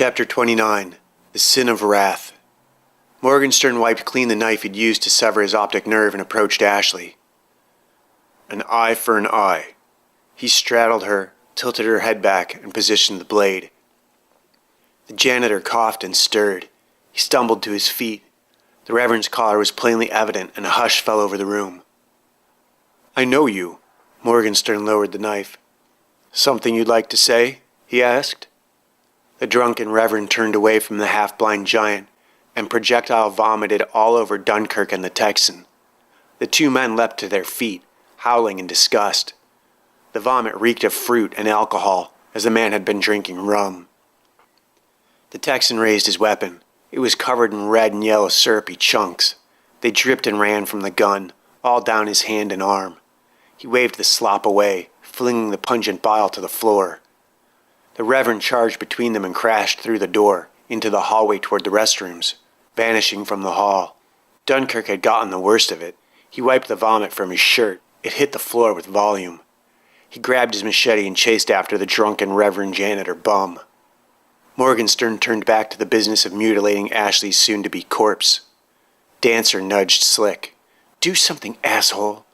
Chapter 29. The Sin of Wrath. Morgenstern wiped clean the knife he'd used to sever his optic nerve and approached Ashley. An eye for an eye. He straddled her, tilted her head back, and positioned the blade. The janitor coughed and stirred. He stumbled to his feet. The Reverend's collar was plainly evident, and a hush fell over the room. "I know you." Morgenstern lowered the knife. "Something you'd like to say?" he asked. The drunken Reverend turned away from the half-blind giant and projectile vomited all over Dunkirk and the Texan. The two men leapt to their feet, howling in disgust. The vomit reeked of fruit and alcohol, as the man had been drinking rum. The Texan raised his weapon. It was covered in red and yellow syrupy chunks. They dripped and ran from the gun, all down his hand and arm. He waved the slop away, flinging the pungent bile to the floor. The Reverend charged between them and crashed through the door, into the hallway toward the restrooms, vanishing from the hall. Dunkirk had gotten the worst of it. He wiped the vomit from his shirt. It hit the floor with volume. He grabbed his machete and chased after the drunken Reverend janitor bum. Morgenstern turned back to the business of mutilating Ashley's soon-to-be corpse. Dancer nudged Slick. "Do something, asshole."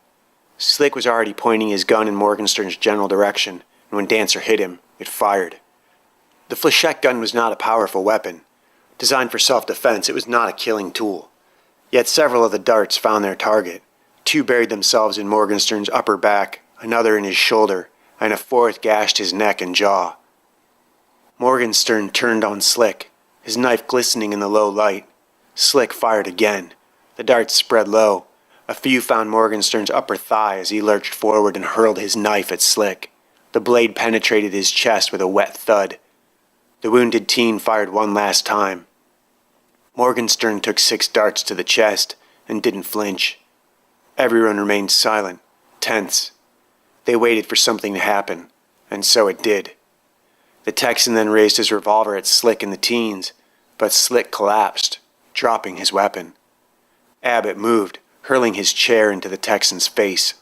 Slick was already pointing his gun in Morgenstern's general direction, and when Dancer hit him, it fired. The flechette gun was not a powerful weapon. Designed for self-defense, it was not a killing tool. Yet several of the darts found their target. Two buried themselves in Morgenstern's upper back, another in his shoulder, and a fourth gashed his neck and jaw. Morgenstern turned on Slick, his knife glistening in the low light. Slick fired again. The darts spread low. A few found Morgenstern's upper thigh as he lurched forward and hurled his knife at Slick. The blade penetrated his chest with a wet thud. The wounded teen fired one last time. Morgenstern took 6 darts to the chest and didn't flinch. Everyone remained silent, tense. They waited for something to happen, and so it did. The Texan then raised his revolver at Slick and the teens, but Slick collapsed, dropping his weapon. Abbott moved, hurling his chair into the Texan's face.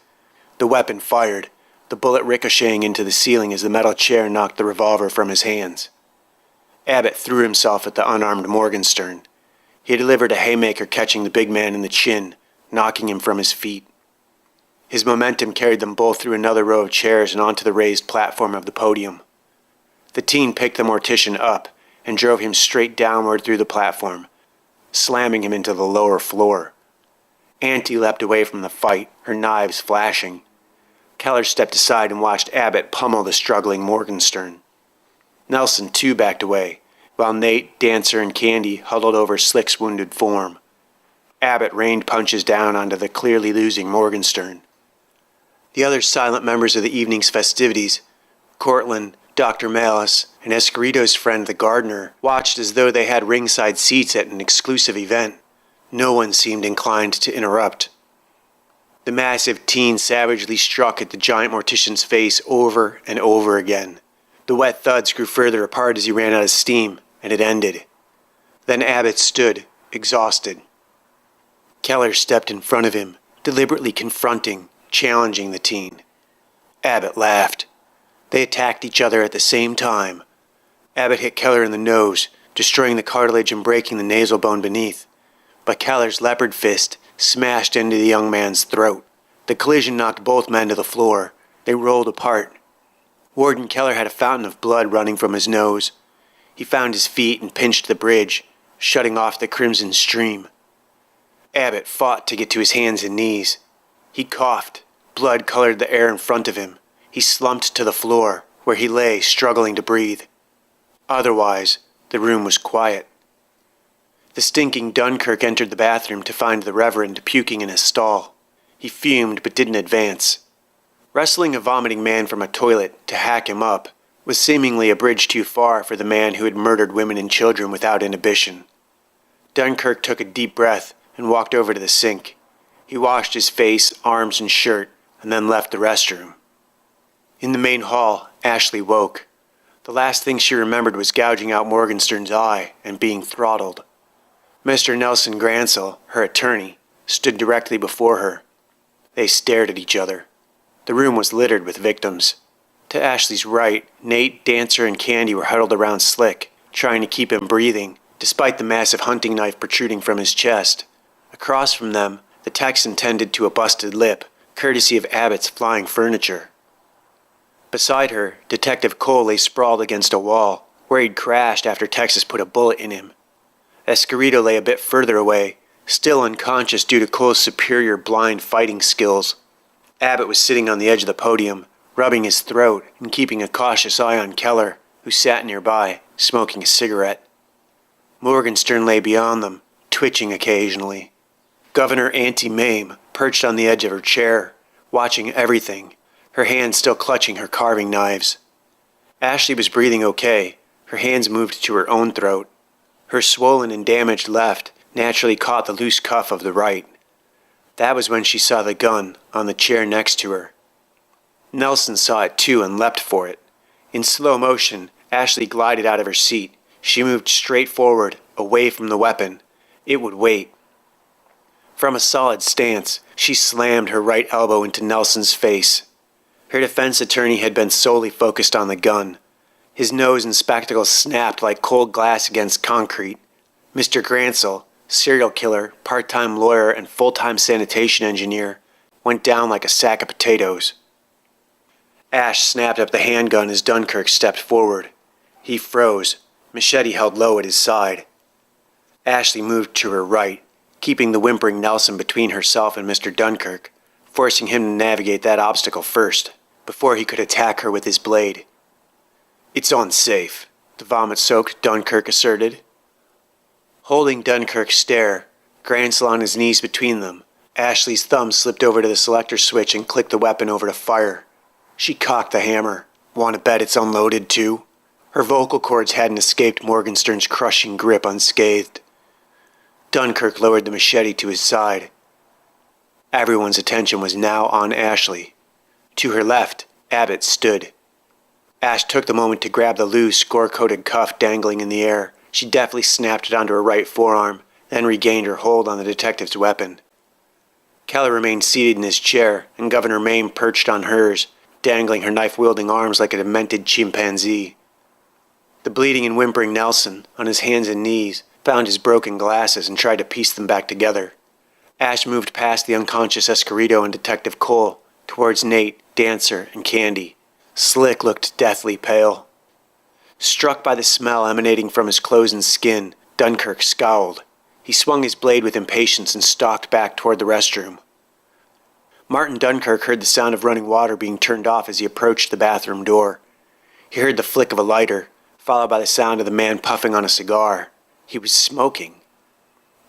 The weapon fired, the bullet ricocheting into the ceiling as the metal chair knocked the revolver from his hands. Abbott threw himself at the unarmed Morgenstern. He delivered a haymaker catching the big man in the chin, knocking him from his feet. His momentum carried them both through another row of chairs and onto the raised platform of the podium. The teen picked the mortician up and drove him straight downward through the platform, slamming him into the lower floor. Auntie leapt away from the fight, her knives flashing. Keller stepped aside and watched Abbott pummel the struggling Morgenstern. Nelson, too, backed away, while Nate, Dancer, and Candy huddled over Slick's wounded form. Abbott rained punches down onto the clearly losing Morgenstern. The other silent members of the evening's festivities, Cortland, Dr. Malice, and Escarito's friend the gardener, watched as though they had ringside seats at an exclusive event. No one seemed inclined to interrupt. The massive teen savagely struck at the giant mortician's face over and over again. The wet thuds grew further apart as he ran out of steam, and it ended. Then Abbott stood, exhausted. Keller stepped in front of him, deliberately confronting, challenging the teen. Abbott laughed. They attacked each other at the same time. Abbott hit Keller in the nose, destroying the cartilage and breaking the nasal bone beneath. But Keller's leopard fist smashed into the young man's throat. The collision knocked both men to the floor. They rolled apart. Warden Keller had a fountain of blood running from his nose. He found his feet and pinched the bridge, shutting off the crimson stream. Abbott fought to get to his hands and knees. He coughed. Blood colored the air in front of him. He slumped to the floor, where he lay, struggling to breathe. Otherwise, the room was quiet. The stinking Dunkirk entered the bathroom to find the Reverend puking in his stall. He fumed but didn't advance. Wrestling a vomiting man from a toilet to hack him up was seemingly a bridge too far for the man who had murdered women and children without inhibition. Dunkirk took a deep breath and walked over to the sink. He washed his face, arms, and shirt, and then left the restroom. In the main hall, Ashley woke. The last thing she remembered was gouging out Morgenstern's eye and being throttled. Mr. Nelson Gransell, her attorney, stood directly before her. They stared at each other. The room was littered with victims. To Ashley's right, Nate, Dancer, and Candy were huddled around Slick, trying to keep him breathing, despite the massive hunting knife protruding from his chest. Across from them, the Texan tended to a busted lip, courtesy of Abbott's flying furniture. Beside her, Detective Cole lay sprawled against a wall, where he'd crashed after Texas put a bullet in him. Esquerito lay a bit further away, still unconscious due to Cole's superior blind fighting skills. Abbott was sitting on the edge of the podium, rubbing his throat and keeping a cautious eye on Keller, who sat nearby, smoking a cigarette. Morgenstern lay beyond them, twitching occasionally. Governor Auntie Mame perched on the edge of her chair, watching everything, her hands still clutching her carving knives. Ashley was breathing okay. Her hands moved to her own throat. Her swollen and damaged left naturally caught the loose cuff of the right. That was when she saw the gun on the chair next to her. Nelson saw it too and leapt for it. In slow motion, Ashley glided out of her seat. She moved straight forward, away from the weapon. It would wait. From a solid stance, she slammed her right elbow into Nelson's face. Her defense attorney had been solely focused on the gun. His nose and spectacles snapped like cold glass against concrete. Mr. Gransell, serial killer, part-time lawyer, and full-time sanitation engineer, went down like a sack of potatoes. Ash snapped up the handgun as Dunkirk stepped forward. He froze, machete held low at his side. Ashley moved to her right, keeping the whimpering Nelson between herself and Mr. Dunkirk, forcing him to navigate that obstacle first, before he could attack her with his blade. "It's unsafe," the vomit-soaked Dunkirk asserted. Holding Dunkirk's stare, Gransell on his knees between them, Ashley's thumb slipped over to the selector switch and clicked the weapon over to fire. She cocked the hammer. "Want to bet it's unloaded too?" Her vocal cords hadn't escaped Morgenstern's crushing grip unscathed. Dunkirk lowered the machete to his side. Everyone's attention was now on Ashley. To her left, Abbott stood. Ash took the moment to grab the loose, gore-coated cuff dangling in the air. She deftly snapped it onto her right forearm, then regained her hold on the detective's weapon. Keller remained seated in his chair, and Governor Mame perched on hers, dangling her knife-wielding arms like a demented chimpanzee. The bleeding and whimpering Nelson, on his hands and knees, found his broken glasses and tried to piece them back together. Ash moved past the unconscious Esquerito and Detective Cole, towards Nate, Dancer, and Candy. Slick looked deathly pale. Struck by the smell emanating from his clothes and skin, Dunkirk scowled. He swung his blade with impatience and stalked back toward the restroom. Martin Dunkirk heard the sound of running water being turned off as he approached the bathroom door. He heard the flick of a lighter, followed by the sound of the man puffing on a cigar. He was smoking.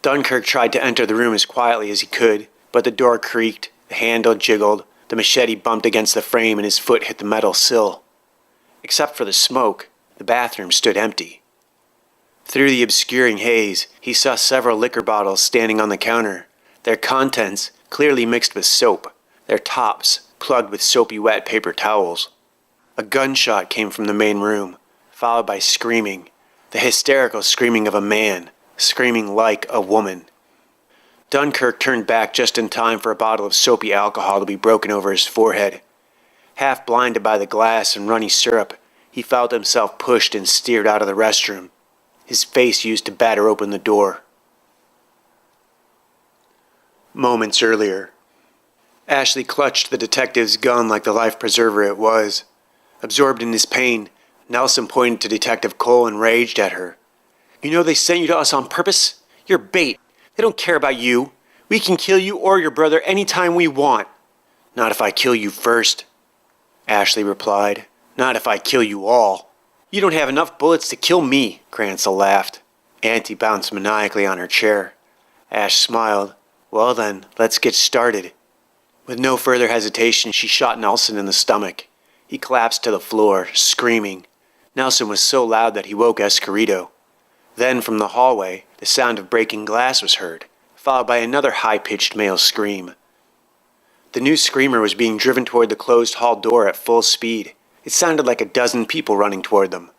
Dunkirk tried to enter the room as quietly as he could, but the door creaked, the handle jiggled, the machete bumped against the frame, and his foot hit the metal sill. Except for the smoke, the bathroom stood empty. Through the obscuring haze, he saw several liquor bottles standing on the counter, their contents clearly mixed with soap, their tops plugged with soapy wet paper towels. A gunshot came from the main room, followed by screaming, the hysterical screaming of a man, screaming like a woman. Dunkirk turned back just in time for a bottle of soapy alcohol to be broken over his forehead. Half blinded by the glass and runny syrup, he felt himself pushed and steered out of the restroom, his face used to batter open the door. Moments earlier, Ashley clutched the detective's gun like the life preserver it was. Absorbed in his pain, Nelson pointed to Detective Cole and raged at her. "You know they sent you to us on purpose? You're bait. They don't care about you. We can kill you or your brother anytime we want." "Not if I kill you first," Ashley replied. "Not if I kill you all." "You don't have enough bullets to kill me," Gransell laughed. Auntie bounced maniacally on her chair. Ash smiled. "Well then, let's get started." With no further hesitation, she shot Nelson in the stomach. He collapsed to the floor, screaming. Nelson was so loud that he woke Esquerito. Then from the hallway, the sound of breaking glass was heard, followed by another high-pitched male scream. The new screamer was being driven toward the closed hall door at full speed. It sounded like a dozen people running toward them.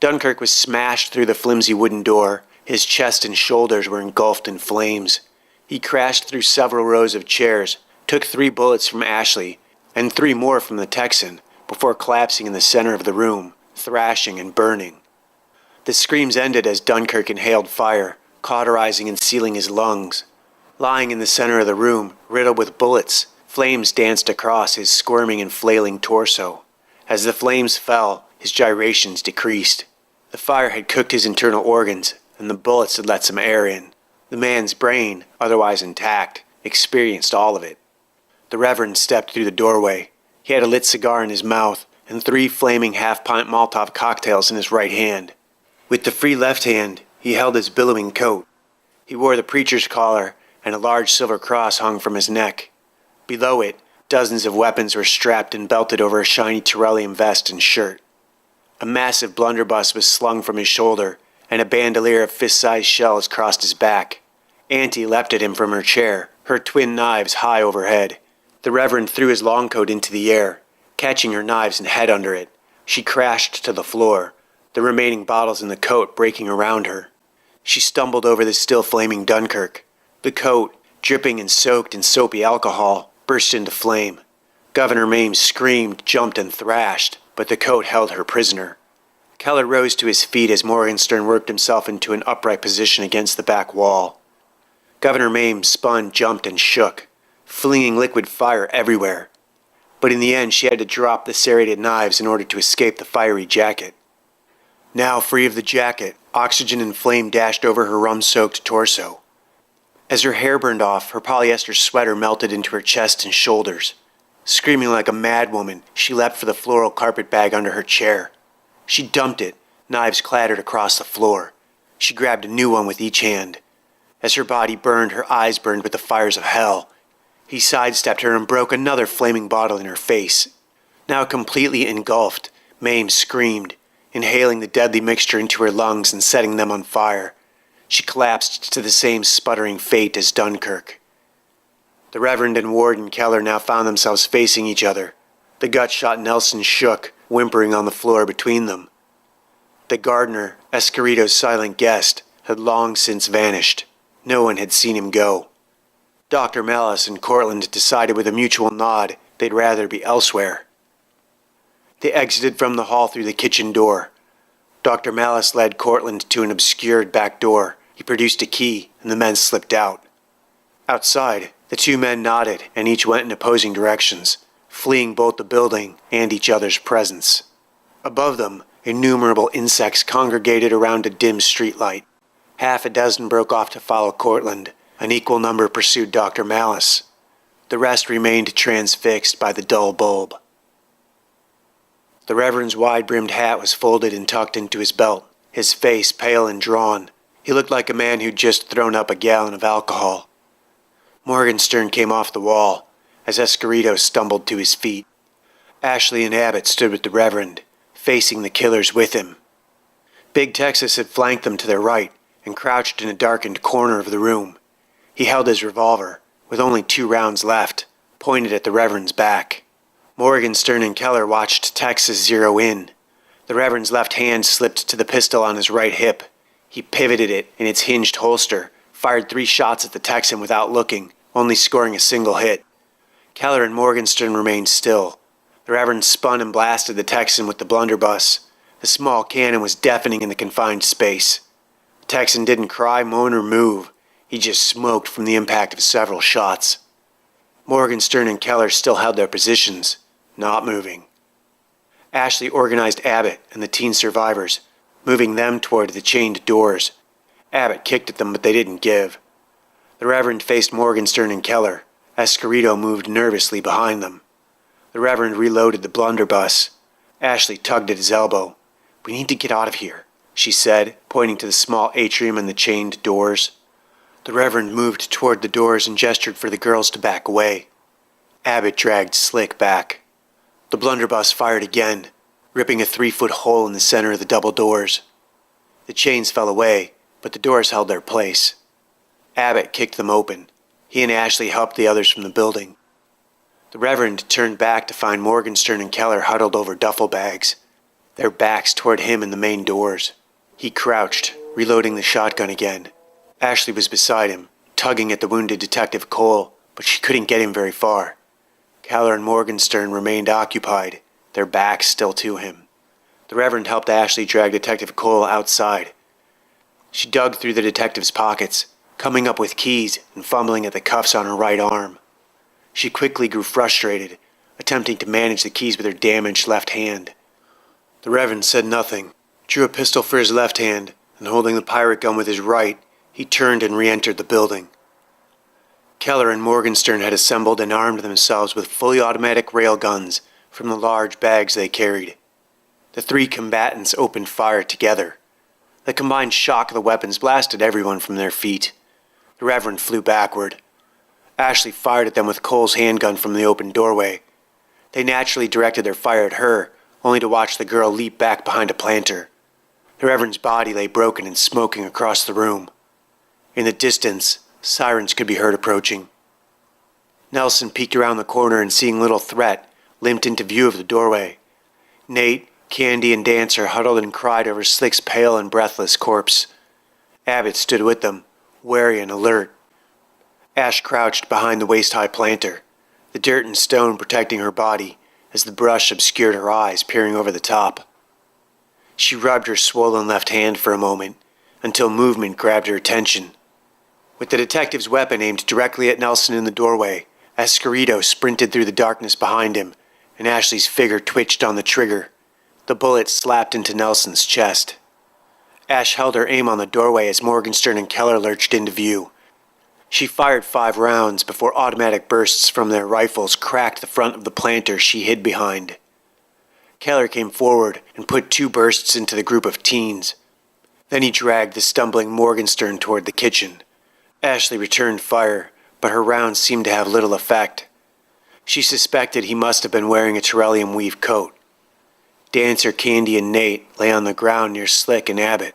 Dunkirk was smashed through the flimsy wooden door. His chest and shoulders were engulfed in flames. He crashed through several rows of chairs, took 3 bullets from Ashley, and 3 more from the Texan, before collapsing in the center of the room, thrashing and burning. The screams ended as Dunkirk inhaled fire, cauterizing and sealing his lungs. Lying in the center of the room, riddled with bullets, flames danced across his squirming and flailing torso. As the flames fell, his gyrations decreased. The fire had cooked his internal organs, and the bullets had let some air in. The man's brain, otherwise intact, experienced all of it. The Reverend stepped through the doorway. He had a lit cigar in his mouth and 3 flaming half-pint Molotov cocktails in his right hand. With the free left hand, he held his billowing coat. He wore the preacher's collar, and a large silver cross hung from his neck. Below it, dozens of weapons were strapped and belted over a shiny Tyrolean vest and shirt. A massive blunderbuss was slung from his shoulder, and a bandolier of fist-sized shells crossed his back. Auntie leapt at him from her chair, her twin knives high overhead. The Reverend threw his long coat into the air, catching her knives and head under it. She crashed to the floor, the remaining bottles in the coat breaking around her. She stumbled over the still flaming Dunkirk. The coat, dripping and soaked in soapy alcohol, burst into flame. Governor Mames screamed, jumped, and thrashed, but the coat held her prisoner. Keller rose to his feet as Morgenstern worked himself into an upright position against the back wall. Governor Mames spun, jumped, and shook, flinging liquid fire everywhere. But in the end, she had to drop the serrated knives in order to escape the fiery jacket. Now free of the jacket, oxygen and flame dashed over her rum-soaked torso. As her hair burned off, her polyester sweater melted into her chest and shoulders. Screaming like a madwoman, she leapt for the floral carpet bag under her chair. She dumped it, knives clattered across the floor. She grabbed a new one with each hand. As her body burned, her eyes burned with the fires of hell. He sidestepped her and broke another flaming bottle in her face. Now completely engulfed, Mames screamed, inhaling the deadly mixture into her lungs and setting them on fire. She collapsed to the same sputtering fate as Dunkirk. The Reverend and Warden Keller now found themselves facing each other. The gut-shot Nelson shook, whimpering on the floor between them. The gardener, Escarito's silent guest, had long since vanished. No one had seen him go. Dr. Malice and Cortland decided with a mutual nod they'd rather be elsewhere. They exited from the hall through the kitchen door. Dr. Malice led Cortland to an obscured back door. He produced a key, and the men slipped out. Outside, the 2 men nodded, and each went in opposing directions, fleeing both the building and each other's presence. Above them, innumerable insects congregated around a dim streetlight. Half a dozen broke off to follow Cortland. An equal number pursued Dr. Malice. The rest remained transfixed by the dull bulb. The Reverend's wide-brimmed hat was folded and tucked into his belt, his face pale and drawn. He looked like a man who'd just thrown up a gallon of alcohol. Morgenstern came off the wall as Escarito stumbled to his feet. Ashley and Abbott stood with the Reverend, facing the killers with him. Big Texas had flanked them to their right and crouched in a darkened corner of the room. He held his revolver, with only 2 rounds left, pointed at the Reverend's back. Morgenstern and Keller watched Texas zero in. The Reverend's left hand slipped to the pistol on his right hip. He pivoted it in its hinged holster, fired 3 shots at the Texan without looking, only scoring a single hit. Keller and Morgenstern remained still. The Reverend spun and blasted the Texan with the blunderbuss. The small cannon was deafening in the confined space. The Texan didn't cry, moan, or move. He just smoked from the impact of several shots. Morgenstern and Keller still held their positions, not moving. Ashley organized Abbott and the teen survivors, moving them toward the chained doors. Abbott kicked at them, but they didn't give. The Reverend faced Morgenstern and Keller. Escarito moved nervously behind them. The Reverend reloaded the blunderbuss. Ashley tugged at his elbow. "We need to get out of here," she said, pointing to the small atrium and the chained doors. The Reverend moved toward the doors and gestured for the girls to back away. Abbott dragged Slick back. The blunderbuss fired again, ripping a 3-foot hole in the center of the double doors. The chains fell away, but the doors held their place. Abbott kicked them open. He and Ashley helped the others from the building. The Reverend turned back to find Morgenstern and Keller huddled over duffel bags, their backs toward him and the main doors. He crouched, reloading the shotgun again. Ashley was beside him, tugging at the wounded Detective Cole, but she couldn't get him very far. Keller and Morgenstern remained occupied, their backs still to him. The Reverend helped Ashley drag Detective Cole outside. She dug through the detective's pockets, coming up with keys and fumbling at the cuffs on her right arm. She quickly grew frustrated, attempting to manage the keys with her damaged left hand. The Reverend said nothing, drew a pistol for his left hand, and holding the pirate gun with his right, he turned and re-entered the building. Keller and Morgenstern had assembled and armed themselves with fully automatic rail guns from the large bags they carried. The three combatants opened fire together. The combined shock of the weapons blasted everyone from their feet. The Reverend flew backward. Ashley fired at them with Cole's handgun from the open doorway. They naturally directed their fire at her, only to watch the girl leap back behind a planter. The Reverend's body lay broken and smoking across the room. In the distance, sirens could be heard approaching. Nelson peeked around the corner and, seeing little threat, limped into view of the doorway. Nate, Candy, and Dancer huddled and cried over Slick's pale and breathless corpse. Abbott stood with them, wary and alert. Ash crouched behind the waist-high planter, the dirt and stone protecting her body as the brush obscured her eyes peering over the top. She rubbed her swollen left hand for a moment, until movement grabbed her attention. With the detective's weapon aimed directly at Nelson in the doorway, Esquerito sprinted through the darkness behind him, and Ashley's figure twitched on the trigger. The bullet slapped into Nelson's chest. Ash held her aim on the doorway as Morgenstern and Keller lurched into view. She fired 5 rounds before automatic bursts from their rifles cracked the front of the planter she hid behind. Keller came forward and put 2 bursts into the group of teens. Then he dragged the stumbling Morgenstern toward the kitchen. Ashley returned fire, but her rounds seemed to have little effect. She suspected he must have been wearing a Terrellium weave coat. Dancer, Candy, and Nate lay on the ground near Slick and Abbott.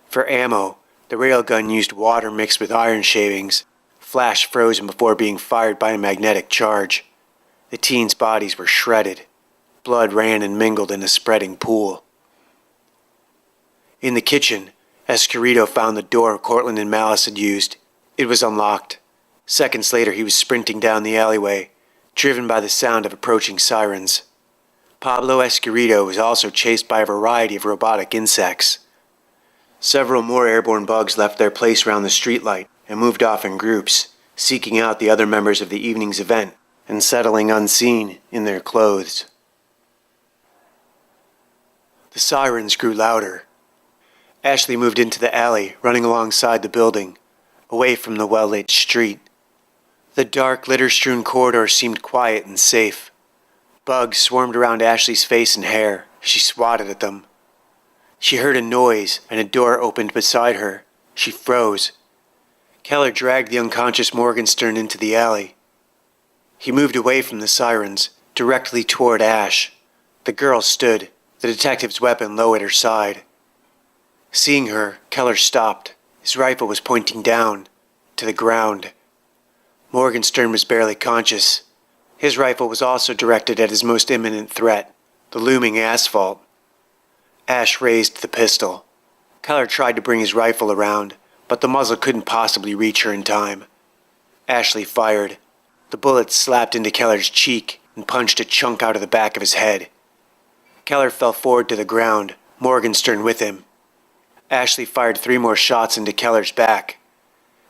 For ammo, the railgun used water mixed with iron shavings, flash frozen before being fired by a magnetic charge. The teens' bodies were shredded. Blood ran and mingled in a spreading pool. In the kitchen, Esquerito found the door Cortland and Malice had used. It was unlocked. Seconds later, he was sprinting down the alleyway, driven by the sound of approaching sirens. Pablo Esquerito was also chased by a variety of robotic insects. Several more airborne bugs left their place around the streetlight and moved off in groups, seeking out the other members of the evening's event and settling unseen in their clothes. The sirens grew louder. Ashley moved into the alley, running alongside the building, away from the well-lit street. The dark, litter-strewn corridor seemed quiet and safe. Bugs swarmed around Ashley's face and hair. She swatted at them. She heard a noise, and a door opened beside her. She froze. Keller dragged the unconscious Morgenstern into the alley. He moved away from the sirens, directly toward Ash. The girl stood, the detective's weapon low at her side. Seeing her, Keller stopped. His rifle was pointing down, to the ground. Morgenstern was barely conscious. His rifle was also directed at his most imminent threat, the looming asphalt. Ash raised the pistol. Keller tried to bring his rifle around, but the muzzle couldn't possibly reach her in time. Ashley fired. The bullet slapped into Keller's cheek and punched a chunk out of the back of his head. Keller fell forward to the ground, Morgenstern with him. Ashley fired 3 more shots into Keller's back.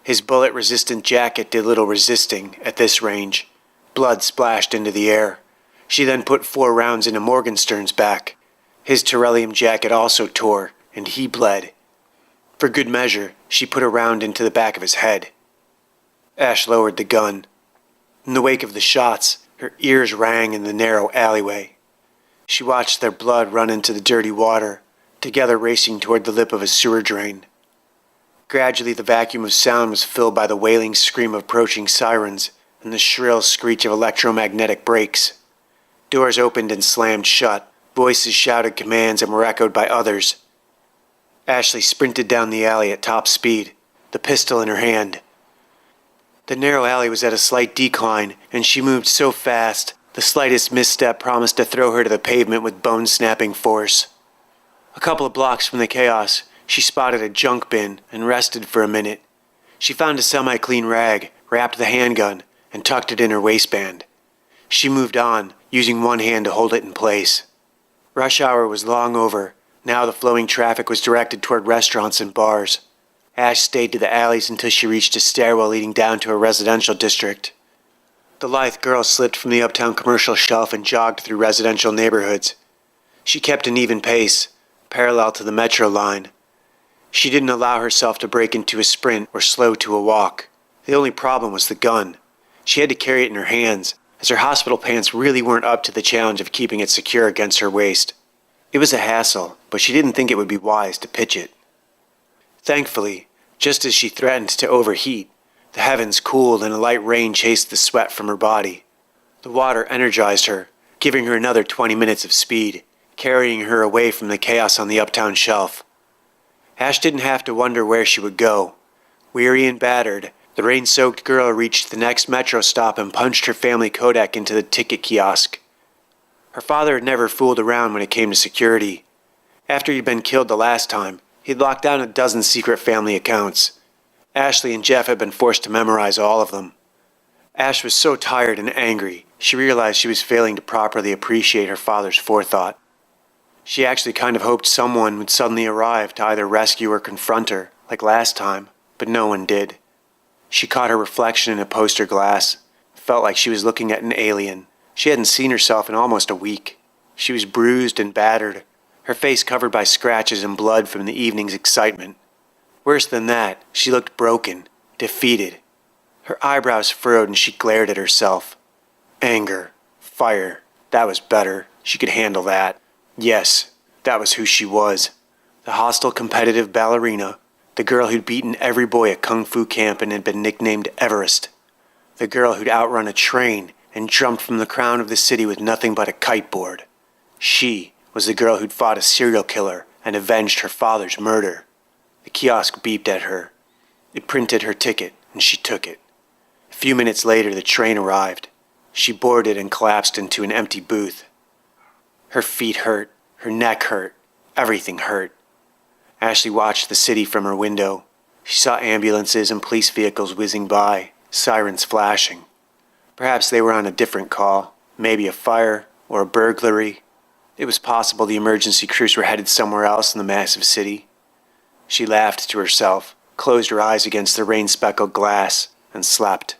His bullet-resistant jacket did little resisting at this range. Blood splashed into the air. She then put 4 rounds into Morgenstern's back. His Terrellium jacket also tore, and he bled. For good measure, she put a round into the back of his head. Ash lowered the gun. In the wake of the shots, her ears rang in the narrow alleyway. She watched their blood run into the dirty water, together racing toward the lip of a sewer drain. Gradually, the vacuum of sound was filled by the wailing scream of approaching sirens and the shrill screech of electromagnetic brakes. Doors opened and slammed shut. Voices shouted commands and were echoed by others. Ashley sprinted down the alley at top speed, the pistol in her hand. The narrow alley was at a slight decline, and she moved so fast, the slightest misstep promised to throw her to the pavement with bone-snapping force. A couple of blocks from the chaos, she spotted a junk bin and rested for a minute. She found a semi-clean rag, wrapped the handgun, and tucked it in her waistband. She moved on, using one hand to hold it in place. Rush hour was long over. Now the flowing traffic was directed toward restaurants and bars. Ash stayed to the alleys until she reached a stairwell leading down to a residential district. The lithe girl slipped from the uptown commercial shelf and jogged through residential neighborhoods. She kept an even pace, parallel to the metro line. She didn't allow herself to break into a sprint or slow to a walk. The only problem was the gun. She had to carry it in her hands, as her hospital pants really weren't up to the challenge of keeping it secure against her waist. It was a hassle, but she didn't think it would be wise to pitch it. Thankfully, just as she threatened to overheat, the heavens cooled and a light rain chased the sweat from her body. The water energized her, giving her another 20 minutes of speed, carrying her away from the chaos on the uptown shelf. Ash didn't have to wonder where she would go. Weary and battered, the rain-soaked girl reached the next metro stop and punched her family Kodak into the ticket kiosk. Her father had never fooled around when it came to security. After he'd been killed the last time, he'd locked down a dozen secret family accounts. Ashley and Jeff had been forced to memorize all of them. Ash was so tired and angry, she realized she was failing to properly appreciate her father's forethought. She actually kind of hoped someone would suddenly arrive to either rescue or confront her, like last time, but no one did. She caught her reflection in a poster glass, felt like she was looking at an alien. She hadn't seen herself in almost a week. She was bruised and battered, her face covered by scratches and blood from the evening's excitement. Worse than that, she looked broken, defeated. Her eyebrows furrowed and she glared at herself. Anger, fire, that was better. She could handle that. Yes, that was who she was. The hostile competitive ballerina, the girl who'd beaten every boy at Kung Fu camp and had been nicknamed Everest. The girl who'd outrun a train and jumped from the crown of the city with nothing but a kiteboard. She was the girl who'd fought a serial killer and avenged her father's murder. The kiosk beeped at her. It printed her ticket, and she took it. A few minutes later, the train arrived. She boarded and collapsed into an empty booth. Her feet hurt, her neck hurt, everything hurt. Ashley watched the city from her window. She saw ambulances and police vehicles whizzing by, sirens flashing. Perhaps they were on a different call, maybe a fire or a burglary. It was possible the emergency crews were headed somewhere else in the massive city. She laughed to herself, closed her eyes against the rain-speckled glass, and slept.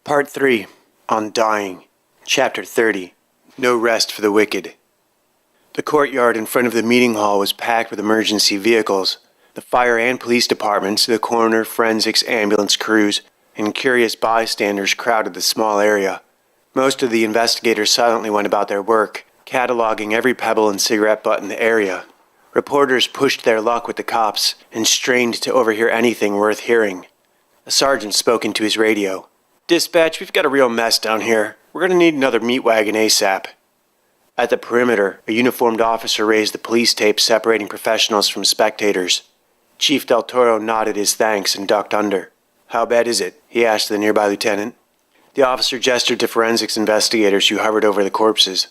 Part 3. On Dying. Chapter 30. No Rest for the Wicked. The courtyard in front of the meeting hall was packed with emergency vehicles. The fire and police departments, the coroner, forensics, ambulance crews, and curious bystanders crowded the small area. Most of the investigators silently went about their work, cataloging every pebble and cigarette butt in the area. Reporters pushed their luck with the cops and strained to overhear anything worth hearing. A sergeant spoke into his radio. "Dispatch, we've got a real mess down here. We're going to need another meat wagon ASAP." At the perimeter, a uniformed officer raised the police tape separating professionals from spectators. Chief Del Toro nodded his thanks and ducked under. "How bad is it?" he asked the nearby lieutenant. The officer gestured to forensics investigators who hovered over the corpses.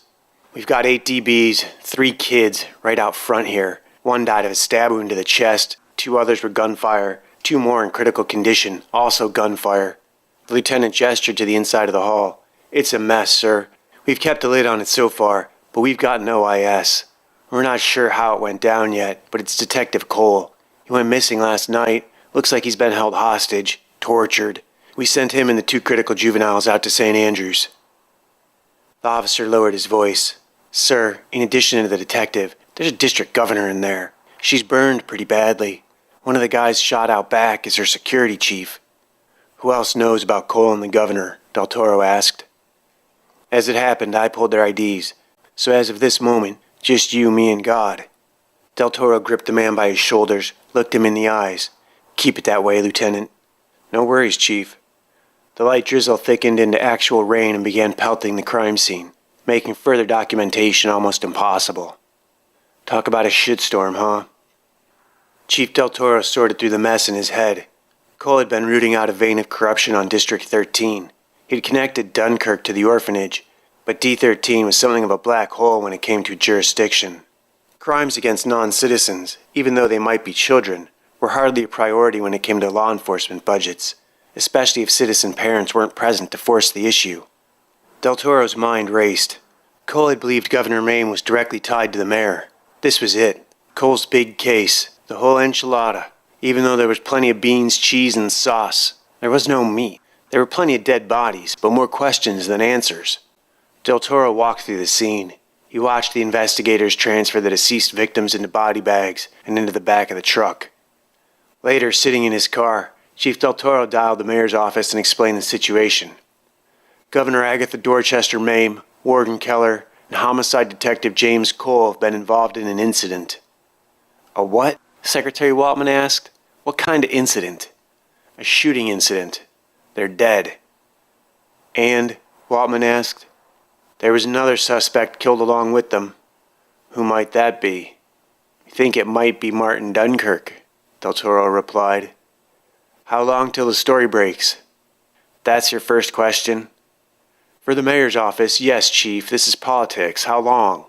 "We've got 8 DBs, 3 kids, right out front here. 1 died of a stab wound to the chest, 2 others were gunfire, 2 more in critical condition, also gunfire." The lieutenant gestured to the inside of the hall. "It's a mess, sir. We've kept a lid on it so far, but we've got an OIS. We're not sure how it went down yet, but it's Detective Cole. He went missing last night. Looks like he's been held hostage, tortured. We sent him and the 2 critical juveniles out to St. Andrews." The officer lowered his voice. "Sir, in addition to the detective, there's a district governor in there. She's burned pretty badly. One of the guys shot out back is her security chief." "Who else knows about Cole and the governor?" Del Toro asked. "As it happened, I pulled their IDs. So as of this moment, just you, me, and God." Del Toro gripped the man by his shoulders, looked him in the eyes. "Keep it that way, Lieutenant." "No worries, Chief." The light drizzle thickened into actual rain and began pelting the crime scene, making further documentation almost impossible. Talk about a shitstorm, huh? Chief Del Toro sorted through the mess in his head. Cole had been rooting out a vein of corruption on District 13. He'd connected Dunkirk to the orphanage, but D13 was something of a black hole when it came to jurisdiction. Crimes against non-citizens, even though they might be children, were hardly a priority when it came to law enforcement budgets, especially if citizen parents weren't present to force the issue. Del Toro's mind raced. Cole had believed Governor Mame was directly tied to the mayor. This was it. Cole's big case. The whole enchilada. Even though there was plenty of beans, cheese, and sauce. There was no meat. There were plenty of dead bodies, but more questions than answers. Del Toro walked through the scene. He watched the investigators transfer the deceased victims into body bags and into the back of the truck. Later, sitting in his car, Chief Del Toro dialed the mayor's office and explained the situation. Governor Agatha Dorchester Mame, Warden Keller, and homicide detective James Cole have been involved in an incident. A what? Secretary Waltman asked. What kind of incident? A shooting incident. They're dead. And, Waltman asked, there was another suspect killed along with them. Who might that be? I think it might be Martin Dunkirk, Del Toro replied. How long till the story breaks? That's your first question? For the mayor's office, yes, Chief, this is politics. How long?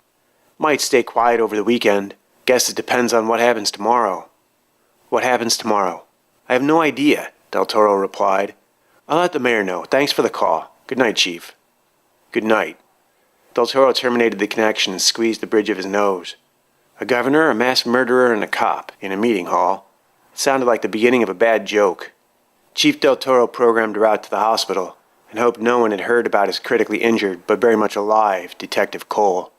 Might stay quiet over the weekend. Guess it depends on what happens tomorrow. What happens tomorrow? I have no idea, Del Toro replied. I'll let the mayor know. Thanks for the call. Good night, Chief. Good night. Del Toro terminated the connection and squeezed the bridge of his nose. A governor, a mass murderer, and a cop in a meeting hall. It sounded like the beginning of a bad joke. Chief Del Toro programmed a route to the hospital and hoped no one had heard about his critically injured but very much alive Detective Cole.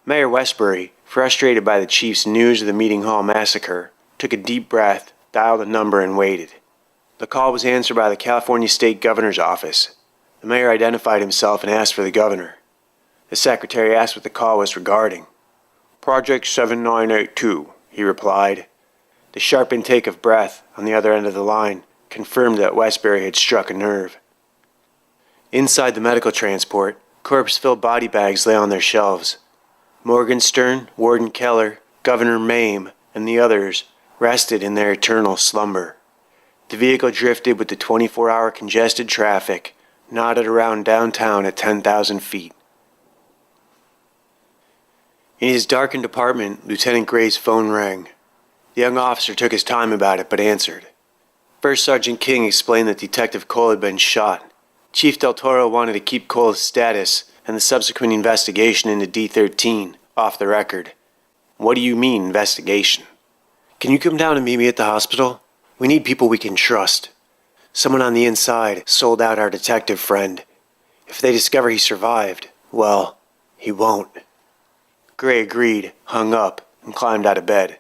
Mayor Westbury, frustrated by the chief's news of the meeting hall massacre, took a deep breath, dialed a number, and waited. The call was answered by the California State Governor's office. The mayor identified himself and asked for the governor. The secretary asked what the call was regarding. Project 7982, he replied. The sharp intake of breath on the other end of the line confirmed that Westbury had struck a nerve. Inside the medical transport, corpse-filled body bags lay on their shelves. Morgenstern, Warden Keller, Governor Mame, and the others rested in their eternal slumber. The vehicle drifted with the 24-hour congested traffic, knotted around downtown at 10,000 feet. In his darkened apartment, Lieutenant Gray's phone rang. The young officer took his time about it, but answered. First Sergeant King explained that Detective Cole had been shot. Chief Del Toro wanted to keep Cole's status and the subsequent investigation into D-13 off the record. What do you mean, investigation? Can you come down and meet me at the hospital? We need people we can trust. Someone on the inside sold out our detective friend. If they discover he survived, well, he won't. Gray agreed, hung up, and climbed out of bed.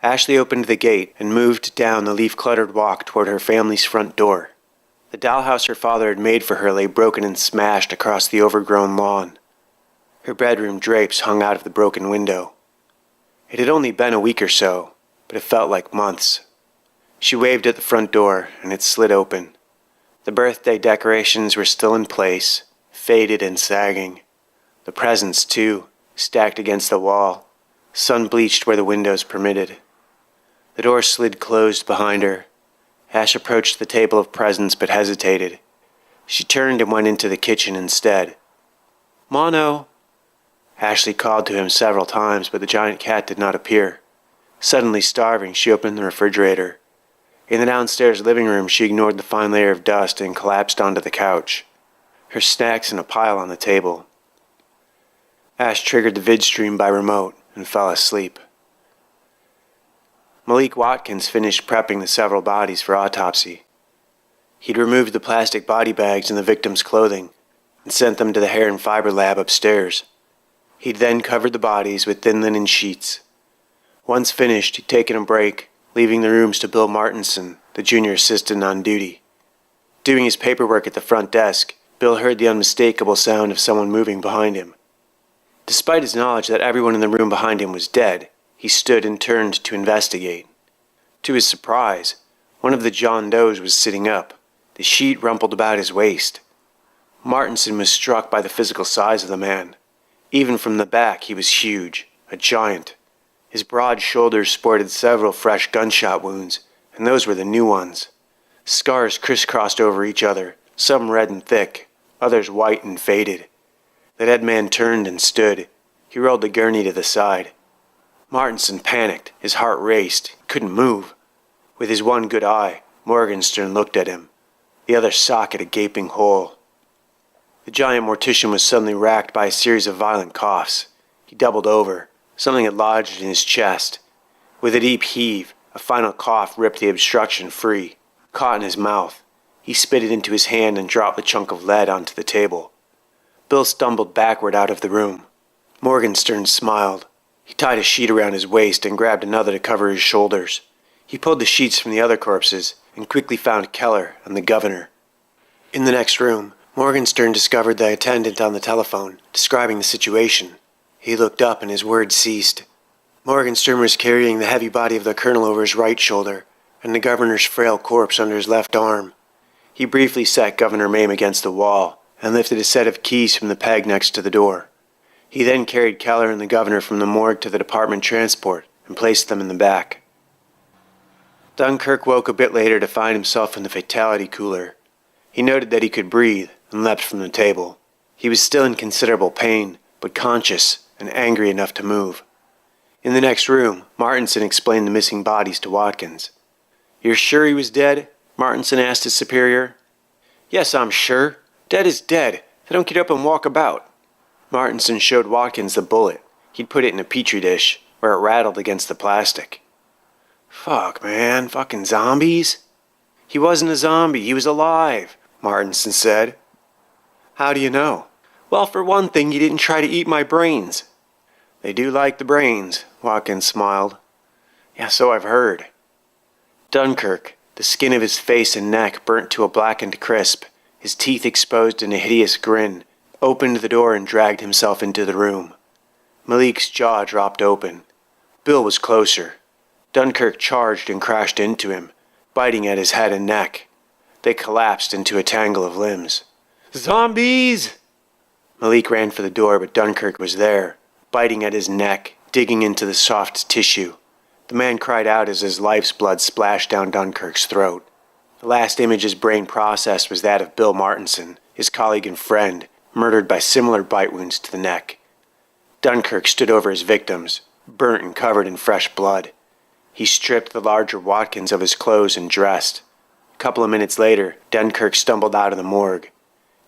Ashley opened the gate and moved down the leaf-cluttered walk toward her family's front door. The dollhouse her father had made for her lay broken and smashed across the overgrown lawn. Her bedroom drapes hung out of the broken window. It had only been a week or so, but it felt like months. She waved at the front door, and it slid open. The birthday decorations were still in place, faded and sagging. The presents, too, stacked against the wall, sun-bleached where the windows permitted. The door slid closed behind her. Ash approached the table of presents but hesitated. She turned and went into the kitchen instead. Mono! Ashley called to him several times, but the giant cat did not appear. Suddenly starving, she opened the refrigerator. In the downstairs living room, she ignored the fine layer of dust and collapsed onto the couch, her snacks in a pile on the table. Ash triggered the vidstream by remote and fell asleep. Malik Watkins finished prepping the several bodies for autopsy. He'd removed the plastic body bags and the victims' clothing and sent them to the hair and fiber lab upstairs. He'd then covered the bodies with thin linen sheets. Once finished, he'd taken a break, leaving the rooms to Bill Martinson, the junior assistant on duty. Doing his paperwork at the front desk, Bill heard the unmistakable sound of someone moving behind him. Despite his knowledge that everyone in the room behind him was dead, he stood and turned to investigate. To his surprise, one of the John Does was sitting up, the sheet rumpled about his waist. Martinson was struck by the physical size of the man. Even from the back, he was huge, a giant. His broad shoulders sported several fresh gunshot wounds, and those were the new ones. Scars crisscrossed over each other, some red and thick, others white and faded. The dead man turned and stood. He rolled the gurney to the side. Martinson panicked. His heart raced. He couldn't move. With his one good eye, Morgenstern looked at him, the other socket a gaping hole. The giant mortician was suddenly racked by a series of violent coughs. He doubled over. Something had lodged in his chest. With a deep heave, a final cough ripped the obstruction free, caught in his mouth. He spit it into his hand and dropped the chunk of lead onto the table. Bill stumbled backward out of the room. Morgenstern smiled. He tied a sheet around his waist and grabbed another to cover his shoulders. He pulled the sheets from the other corpses and quickly found Keller and the governor. In the next room, Morgenstern discovered the attendant on the telephone, describing the situation. He looked up and his words ceased. Morgenstern was carrying the heavy body of the colonel over his right shoulder and the governor's frail corpse under his left arm. He briefly set Governor Mame against the wall and lifted a set of keys from the peg next to the door. He then carried Keller and the governor from the morgue to the department transport and placed them in the back. Dunkirk woke a bit later to find himself in the fatality cooler. He noted that he could breathe and leapt from the table. He was still in considerable pain, but conscious and angry enough to move. In the next room, Martinson explained the missing bodies to Watkins. "You're sure he was dead?" Martinson asked his superior. "Yes, I'm sure. Dead is dead. They don't get up and walk about." Martinson showed Watkins the bullet. He'd put it in a petri dish, where it rattled against the plastic. "Fuck, man. Fucking zombies?" "He wasn't a zombie. He was alive," Martinson said. "How do you know?" "Well, for one thing, he didn't try to eat my brains." "They do like the brains," Watkins smiled. "Yeah, so I've heard." Dunkirk, the skin of his face and neck burnt to a blackened crisp, his teeth exposed in a hideous grin, opened the door and dragged himself into the room. Malik's jaw dropped open. Bill was closer. Dunkirk charged and crashed into him, biting at his head and neck. They collapsed into a tangle of limbs. "Zombies!" Malik ran for the door, but Dunkirk was there, biting at his neck, digging into the soft tissue. The man cried out as his life's blood splashed down Dunkirk's throat. The last image his brain processed was that of Bill Martinson, his colleague and friend, murdered by similar bite wounds to the neck. Dunkirk stood over his victims, burnt and covered in fresh blood. He stripped the larger Watkins of his clothes and dressed. A couple of minutes later, Dunkirk stumbled out of the morgue.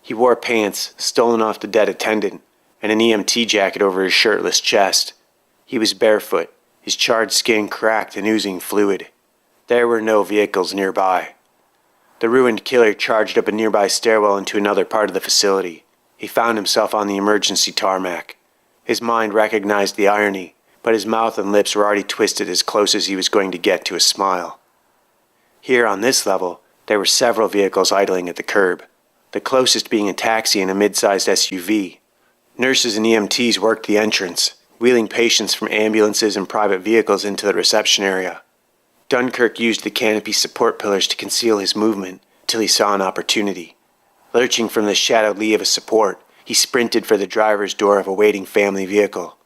He wore pants, stolen off the dead attendant, and an EMT jacket over his shirtless chest. He was barefoot, his charred skin cracked and oozing fluid. There were no vehicles nearby. The ruined killer charged up a nearby stairwell into another part of the facility. He found himself on the emergency tarmac. His mind recognized the irony, but his mouth and lips were already twisted as close as he was going to get to a smile. Here, on this level, there were several vehicles idling at the curb, the closest being a taxi and a mid-sized SUV. Nurses and EMTs worked the entrance, wheeling patients from ambulances and private vehicles into the reception area. Dunkirk used the canopy support pillars to conceal his movement till he saw an opportunity. Lurching from the shadowed lee of a support, he sprinted for the driver's door of a waiting family vehicle.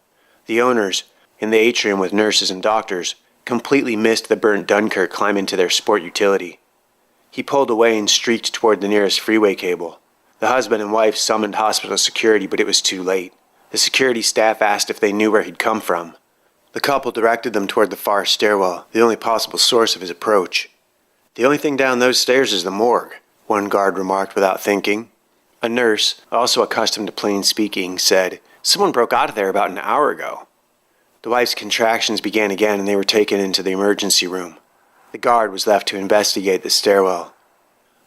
The owners, in the atrium with nurses and doctors, completely missed the burnt Dunkirk climb into their sport utility. He pulled away and streaked toward the nearest freeway cable. The husband and wife summoned hospital security, but it was too late. The security staff asked if they knew where he'd come from. The couple directed them toward the far stairwell, the only possible source of his approach. "The only thing down those stairs is the morgue," one guard remarked without thinking. A nurse, also accustomed to plain speaking, said, "Someone broke out of there about an hour ago." The wife's contractions began again and they were taken into the emergency room. The guard was left to investigate the stairwell.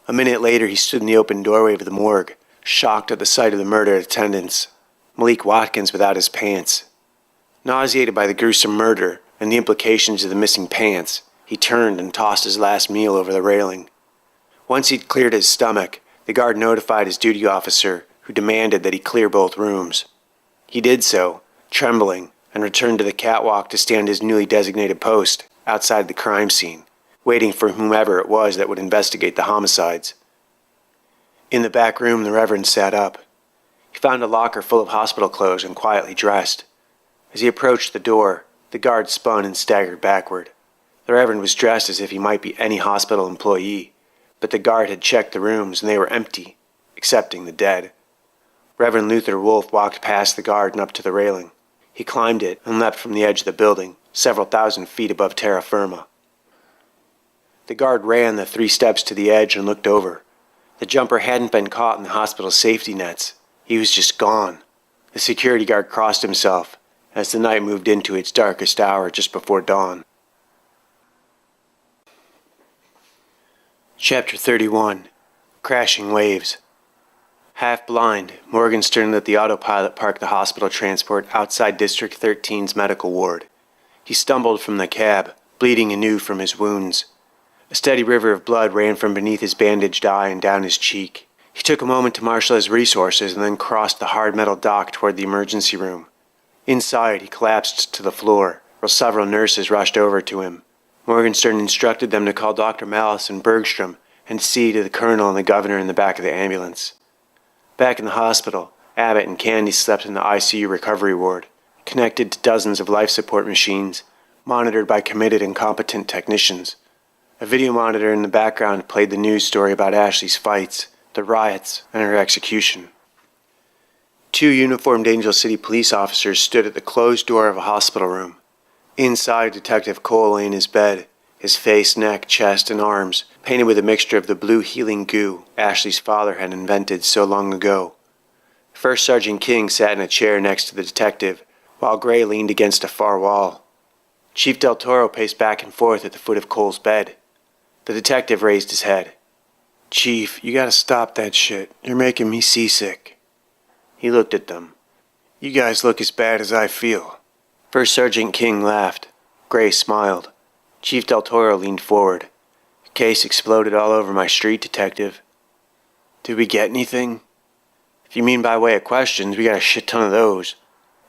A minute later he stood in the open doorway of the morgue, shocked at the sight of the murdered attendants. Malik Watkins without his pants. Nauseated by the gruesome murder and the implications of the missing pants, he turned and tossed his last meal over the railing. Once he'd cleared his stomach, the guard notified his duty officer, who demanded that he clear both rooms. He did so, trembling, and returned to the catwalk to stand his newly designated post outside the crime scene, waiting for whomever it was that would investigate the homicides. In the back room, the Reverend sat up. He found a locker full of hospital clothes and quietly dressed. As he approached the door, the guard spun and staggered backward. The Reverend was dressed as if he might be any hospital employee, but the guard had checked the rooms and they were empty, excepting the dead. Reverend Luther Wolfe walked past the guard and up to the railing. He climbed it and leapt from the edge of the building, several thousand feet above terra firma. The guard ran the 3 steps to the edge and looked over. The jumper hadn't been caught in the hospital's safety nets. He was just gone. The security guard crossed himself as the night moved into its darkest hour just before dawn. Chapter 31. Crashing Waves. Half blind, Morgenstern let the autopilot park the hospital transport outside District 13's medical ward. He stumbled from the cab, bleeding anew from his wounds. A steady river of blood ran from beneath his bandaged eye and down his cheek. He took a moment to marshal his resources and then crossed the hard metal dock toward the emergency room. Inside, he collapsed to the floor, while several nurses rushed over to him. Morgenstern instructed them to call Dr. Malice and Bergstrom and see to the colonel and the governor in the back of the ambulance. Back in the hospital, Abbott and Candy slept in the ICU recovery ward, connected to dozens of life support machines, monitored by committed and competent technicians. A video monitor in the background played the news story about Ashley's fights, the riots, and her execution. 2 uniformed Angel City police officers stood at the closed door of a hospital room. Inside, Detective Cole lay in his bed, his face, neck, chest, and arms painted with a mixture of the blue healing goo Ashley's father had invented so long ago. First Sergeant King sat in a chair next to the detective, while Gray leaned against a far wall. Chief Del Toro paced back and forth at the foot of Cole's bed. The detective raised his head. "Chief, you gotta stop that shit. You're making me seasick." He looked at them. "You guys look as bad as I feel." First Sergeant King laughed. Gray smiled. Chief Del Toro leaned forward. "A case exploded all over my street, Detective." "Did we get anything?" "If you mean by way of questions, we got a shit ton of those.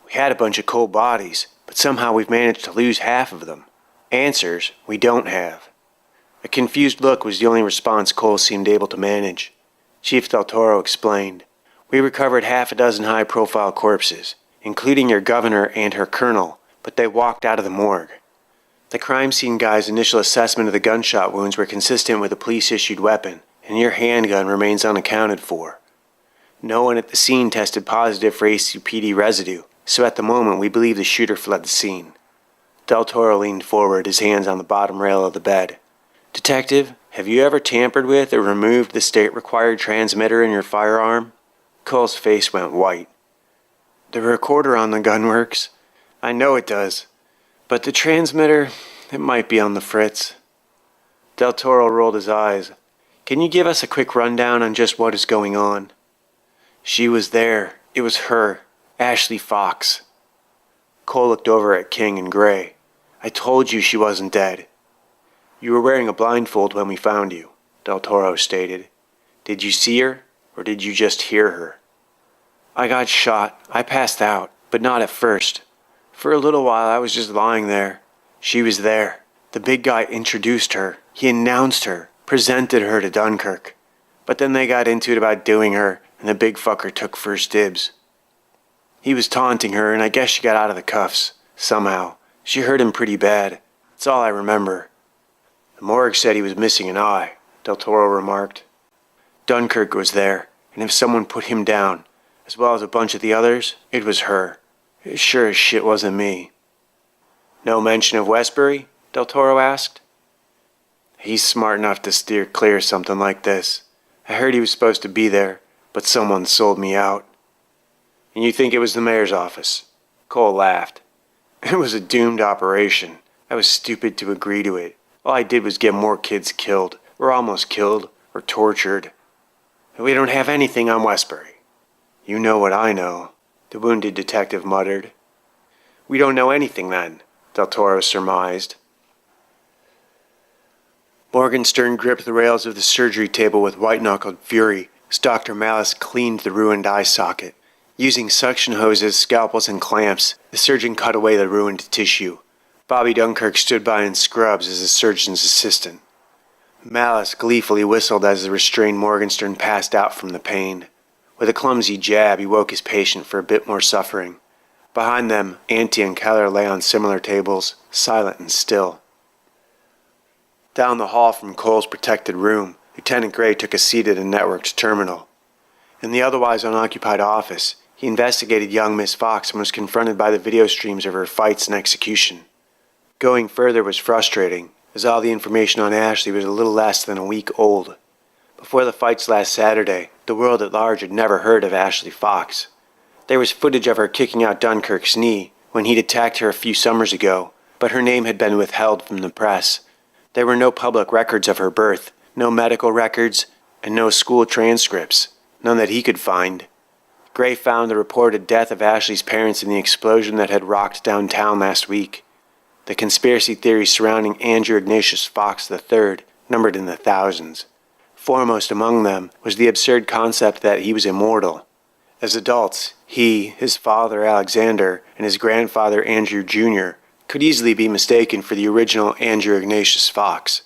We had a bunch of cold bodies, but somehow we've managed to lose half of them. Answers, we don't have." A confused look was the only response Cole seemed able to manage. Chief Del Toro explained, "We recovered half a dozen high-profile corpses, including your governor and her colonel, but they walked out of the morgue. The crime scene guy's initial assessment of the gunshot wounds were consistent with a police-issued weapon, and your handgun remains unaccounted for. No one at the scene tested positive for ACPD residue, so at the moment we believe the shooter fled the scene." Del Toro leaned forward, his hands on the bottom rail of the bed. "Detective, have you ever tampered with or removed the state-required transmitter in your firearm?" Cole's face went white. "The recorder on the gun works. I know it does. But the transmitter, it might be on the fritz." Del Toro rolled his eyes. "Can you give us a quick rundown on just what is going on?" "She was there. It was her. Ashley Fox." Cole looked over at King and Gray. "I told you she wasn't dead." "You were wearing a blindfold when we found you," Del Toro stated. "Did you see her, or did you just hear her?" "I got shot. I passed out, but not at first. For a little while I was just lying there. She was there. The big guy introduced her. He announced her, presented her to Dunkirk. But then they got into it about doing her, and the big fucker took first dibs. He was taunting her, and I guess she got out of the cuffs. Somehow. She hurt him pretty bad. That's all I remember." "The morgue said he was missing an eye," Del Toro remarked. "Dunkirk was there, and if someone put him down, as well as a bunch of the others, it was her. It sure as shit wasn't me." "No mention of Westbury?" Del Toro asked. "He's smart enough to steer clear of something like this. I heard he was supposed to be there, but someone sold me out." "And you think it was the mayor's office?" Cole laughed. "It was a doomed operation. I was stupid to agree to it. All I did was get more kids killed, or almost killed, or tortured. And we don't have anything on Westbury." "You know what I know," the wounded detective muttered. "We don't know anything then," Del Toro surmised. Morgenstern gripped the rails of the surgery table with white-knuckled fury as Dr. Malice cleaned the ruined eye socket. Using suction hoses, scalpels, and clamps, the surgeon cut away the ruined tissue. Bobby Dunkirk stood by in scrubs as the surgeon's assistant. Malice gleefully whistled as the restrained Morgenstern passed out from the pain. With a clumsy jab, he woke his patient for a bit more suffering. Behind them, Auntie and Keller lay on similar tables, silent and still. Down the hall from Cole's protected room, Lieutenant Gray took a seat at a networked terminal. In the otherwise unoccupied office, he investigated young Miss Fox and was confronted by the video streams of her fights and execution. Going further was frustrating, as all the information on Ashley was a little less than a week old. Before the fights last Saturday, the world at large had never heard of Ashley Fox. There was footage of her kicking out Dunkirk's knee when he'd attacked her a few summers ago, but her name had been withheld from the press. There were no public records of her birth, no medical records, and no school transcripts, none that he could find. Gray found the reported death of Ashley's parents in the explosion that had rocked downtown last week. The conspiracy theories surrounding Andrew Ignatius Fox III numbered in the thousands. Foremost among them was the absurd concept that he was immortal. As adults, he, his father Alexander, and his grandfather Andrew Jr. could easily be mistaken for the original Andrew Ignatius Fox.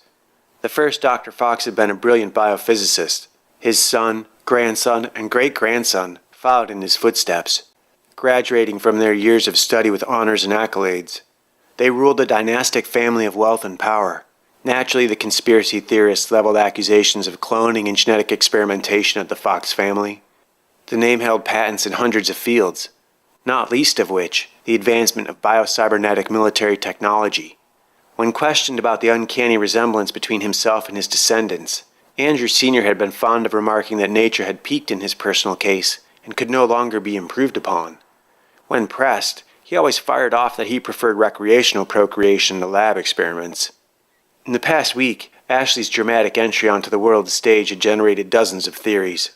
The first Dr. Fox had been a brilliant biophysicist. His son, grandson, and great-grandson followed in his footsteps, graduating from their years of study with honors and accolades. They ruled a dynastic family of wealth and power. Naturally, the conspiracy theorists leveled accusations of cloning and genetic experimentation at the Fox family. The name held patents in hundreds of fields, not least of which the advancement of biocybernetic military technology. When questioned about the uncanny resemblance between himself and his descendants, Andrew Sr. had been fond of remarking that nature had peaked in his personal case and could no longer be improved upon. When pressed, he always fired off that he preferred recreational procreation to lab experiments. In the past week, Ashley's dramatic entry onto the world stage had generated dozens of theories.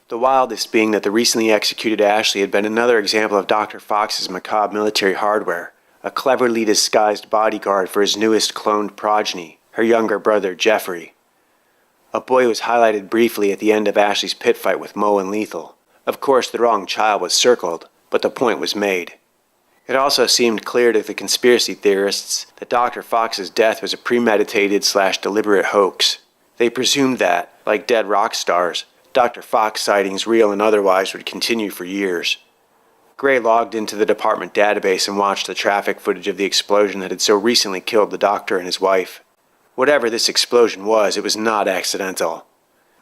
The wildest being that the recently executed Ashley had been another example of Dr. Fox's macabre military hardware, a cleverly disguised bodyguard for his newest cloned progeny, her younger brother Jeffrey. A boy was highlighted briefly at the end of Ashley's pit fight with Moe and Lethal. Of course, the wrong child was circled, but the point was made. It also seemed clear to the conspiracy theorists that Dr. Fox's death was a premeditated/deliberate hoax. They presumed that, like dead rock stars, Dr. Fox sightings, real and otherwise, would continue for years. Gray logged into the department database and watched the traffic footage of the explosion that had so recently killed the doctor and his wife. Whatever this explosion was, it was not accidental.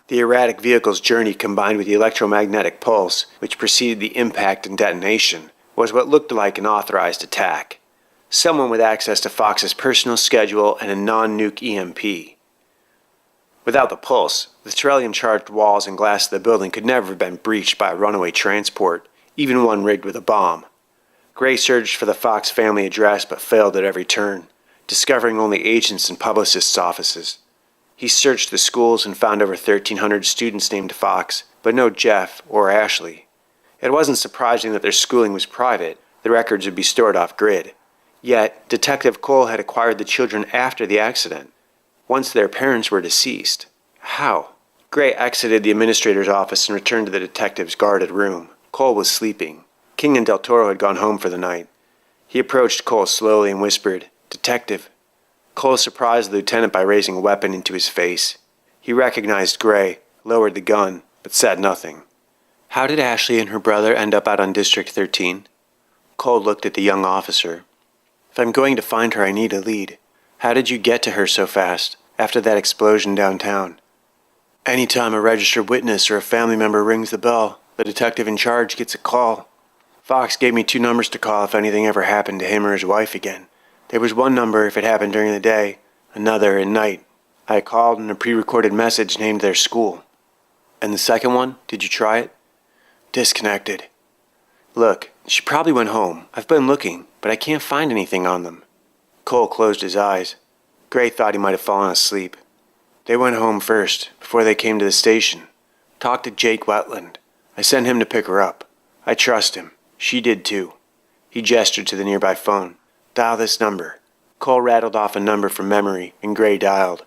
The erratic vehicle's journey combined with the electromagnetic pulse, which preceded the impact and detonation, was what looked like an authorized attack. Someone with access to Fox's personal schedule and a non-nuke EMP. Without the pulse, the trillium-charged walls and glass of the building could never have been breached by a runaway transport, even one rigged with a bomb. Gray searched for the Fox family address but failed at every turn, discovering only agents and publicists' offices. He searched the schools and found over 1,300 students named Fox, but no Jeff or Ashley. It wasn't surprising that their schooling was private. The records would be stored off-grid. Yet, Detective Cole had acquired the children after the accident, once their parents were deceased. How? Gray exited the administrator's office and returned to the detective's guarded room. Cole was sleeping. King and Del Toro had gone home for the night. He approached Cole slowly and whispered, "Detective." Cole surprised the lieutenant by raising a weapon into his face. He recognized Gray, lowered the gun, but said nothing. "How did Ashley and her brother end up out on District 13? Cole looked at the young officer. "If I'm going to find her, I need a lead. How did you get to her so fast, after that explosion downtown?" "Anytime a registered witness or a family member rings the bell, the detective in charge gets a call. Fox gave me 2 numbers to call if anything ever happened to him or his wife again. There was one number if it happened during the day, another at night. I called and a pre-recorded message named their school." "And the second one, did you try it?" "Disconnected." "Look, she probably went home. I've been looking, but I can't find anything on them." Cole closed his eyes. Gray thought he might have fallen asleep. "They went home first, before they came to the station. Talked to Jake Wetland. I sent him to pick her up. I trust him. She did too." He gestured to the nearby phone. "Dial this number." Cole rattled off a number from memory, and Gray dialed,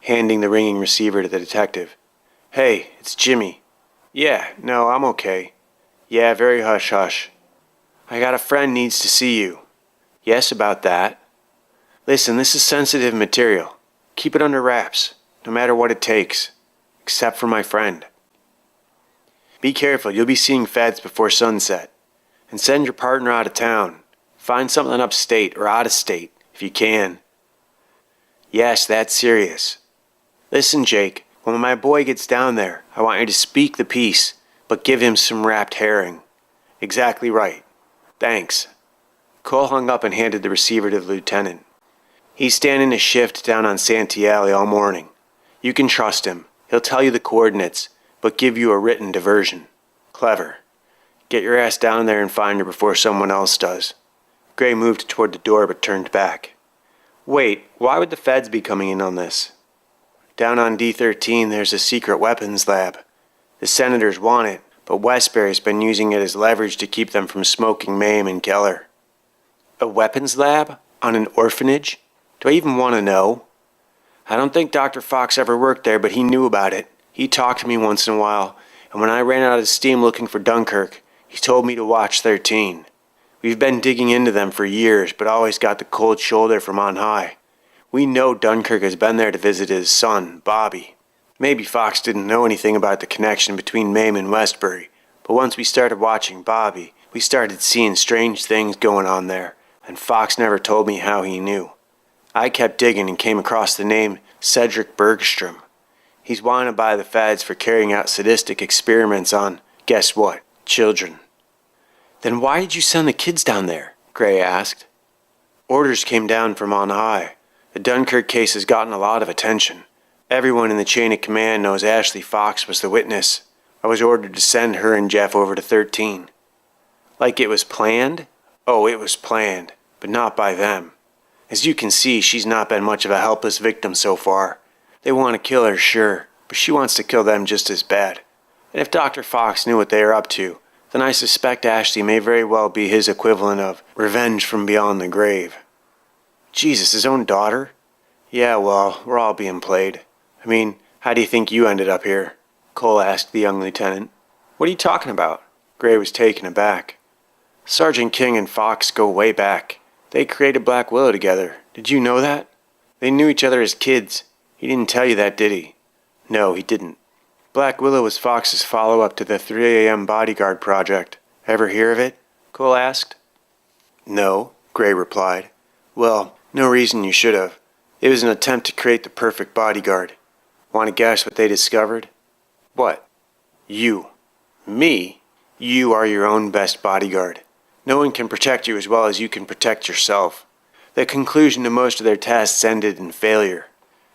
handing the ringing receiver to the detective. "Hey, it's Jimmy." "Yeah, no, I'm okay." "Yeah, very hush-hush." "I got a friend needs to see you." "Yes, about that." "Listen, this is sensitive material. Keep it under wraps, no matter what it takes. Except for my friend. Be careful, you'll be seeing feds before sunset. And send your partner out of town. Find something upstate or out of state, if you can." "Yes, that's serious." "Listen, Jake, when my boy gets down there, I want you to speak the piece, but give him some wrapped herring." "Exactly right. Thanks." Cole hung up and handed the receiver to the lieutenant. "He's standing a shift down on Santee Alley all morning. You can trust him. He'll tell you the coordinates, but give you a written diversion. Clever. Get your ass down there and find her before someone else does. Gray moved toward the door but turned back. Wait, why would the feds be coming in on this? Down on D13 there's a secret weapons lab. The senators want it, but Westbury's been using it as leverage to keep them from smoking Mame and Keller. A weapons lab? On an orphanage? Do I even want to know? I don't think Dr. Fox ever worked there, but he knew about it. He talked to me once in a while, and when I ran out of steam looking for Dunkirk, he told me to watch 13. We've been digging into them for years, but always got the cold shoulder from on high. We know Dunkirk has been there to visit his son, Bobby. Maybe Fox didn't know anything about the connection between Mame and Westbury, but once we started watching Bobby, we started seeing strange things going on there, and Fox never told me how he knew. I kept digging and came across the name Cedric Bergstrom. He's wanted by the feds for carrying out sadistic experiments on, guess what, children. Then why did you send the kids down there? Gray asked. Orders came down from on high. The Dunkirk case has gotten a lot of attention. Everyone in the chain of command knows Ashley Fox was the witness. I was ordered to send her and Jeff over to 13. Like it was planned? Oh, it was planned, but not by them. As you can see, she's not been much of a helpless victim so far. They want to kill her, sure, but she wants to kill them just as bad. And if Dr. Fox knew what they are up to, then I suspect Ashley may very well be his equivalent of revenge from beyond the grave. Jesus, his own daughter? Yeah, well, we're all being played. I mean, how do you think you ended up here? Cole asked the young lieutenant. What are you talking about? Gray was taken aback. Sergeant King and Fox go way back. They created Black Willow together. Did you know that? They knew each other as kids. He didn't tell you that, did he? No, he didn't. Black Willow was Fox's follow-up to the 3 a.m. bodyguard project. Ever hear of it? Cole asked. No, Gray replied. Well, no reason you should have. It was an attempt to create the perfect bodyguard. Want to guess what they discovered? What? You. Me? You are your own best bodyguard. No one can protect you as well as you can protect yourself. The conclusion to most of their tests ended in failure.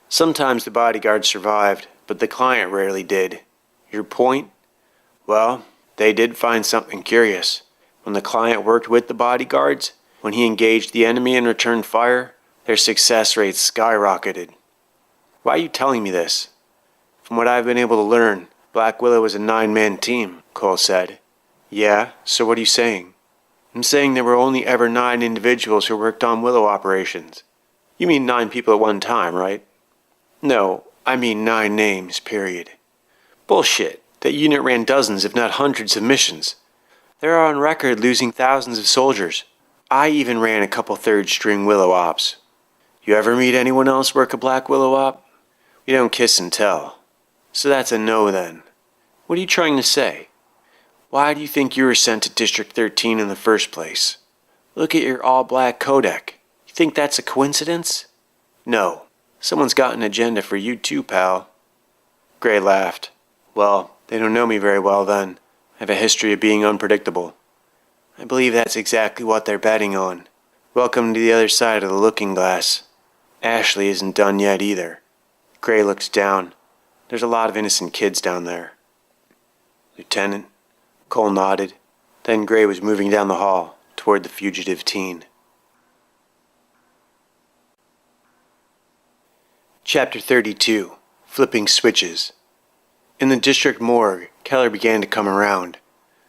Sometimes the bodyguard survived, but the client rarely did. Your point? Well, they did find something curious. When the client worked with the bodyguards, when he engaged the enemy and returned fire, their success rates skyrocketed. Why are you telling me this? From what I've been able to learn, Black Willow was a 9-man team, Cole said. Yeah, so what are you saying? I'm saying there were only ever 9 individuals who worked on Willow operations. You mean 9 people at one time, right? No, I mean 9 names, period. Bullshit. That unit ran dozens, if not hundreds of missions. They're on record losing thousands of soldiers. I even ran a couple third-string Willow ops. You ever meet anyone else work a Black Willow op? We don't kiss and tell. So that's a no then. What are you trying to say? Why do you think you were sent to District 13 in the first place? Look at your all-black codec. You think that's a coincidence? No. Someone's got an agenda for you too, pal. Gray laughed. Well, they don't know me very well then. I have a history of being unpredictable. I believe that's exactly what they're betting on. Welcome to the other side of the looking glass. Ashley isn't done yet either. Gray looked down. There's a lot of innocent kids down there. Lieutenant? Cole nodded. Then Gray was moving down the hall toward the fugitive teen. Chapter 32. Flipping Switches. In the district morgue, Keller began to come around.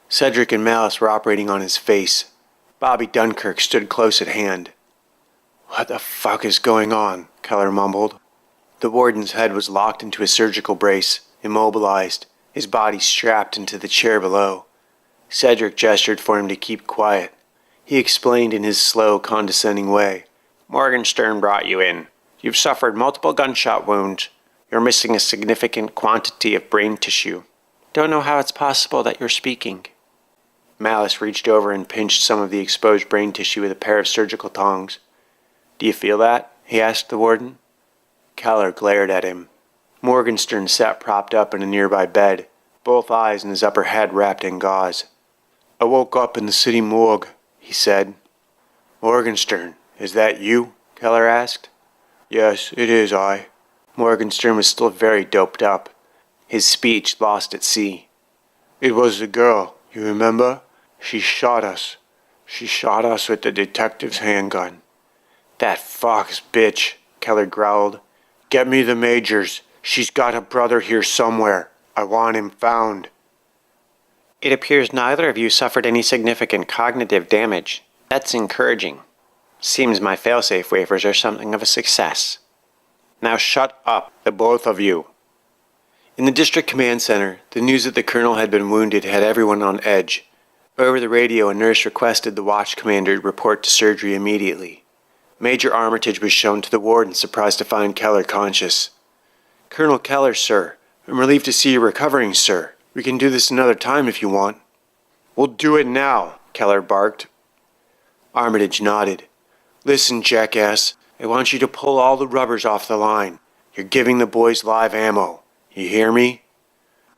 Cedric and Malice were operating on his face. Bobby Dunkirk stood close at hand. What the fuck is going on? Keller mumbled. The warden's head was locked into a surgical brace, immobilized, his body strapped into the chair below. Cedric gestured for him to keep quiet. He explained in his slow, condescending way. Morgenstern brought you in. You've suffered multiple gunshot wounds. You're missing a significant quantity of brain tissue. Don't know how it's possible that you're speaking. Malice reached over and pinched some of the exposed brain tissue with a pair of surgical tongs. Do you feel that? He asked the warden. Keller glared at him. Morgenstern sat propped up in a nearby bed, both eyes in his upper head wrapped in gauze. I woke up in the city morgue, he said. Morgenstern, is that you? Keller asked. Yes, it is I. Morgenstern was still very doped up. his speech lost at sea. "It was the girl, you remember? She shot us. She shot us with the detective's handgun." "That fox bitch," Keller growled. "Get me the Majors. She's got a brother here somewhere. I want him found." "It appears neither of you suffered any significant cognitive damage. That's encouraging. Seems my failsafe waivers are something of a success. Now shut up, the both of you." In the district command center, the news that the colonel had been wounded had everyone on edge. Over the radio, a nurse requested the watch commander report to surgery immediately. Major Armitage was shown to the ward and surprised to find Keller conscious. "Colonel Keller, sir. I'm relieved to see you recovering, sir. We can do this another time if you want." "We'll do it now," Keller barked. Armitage nodded. "Listen, jackass. I want you to pull all the rubbers off the line. You're giving the boys live ammo. You hear me?"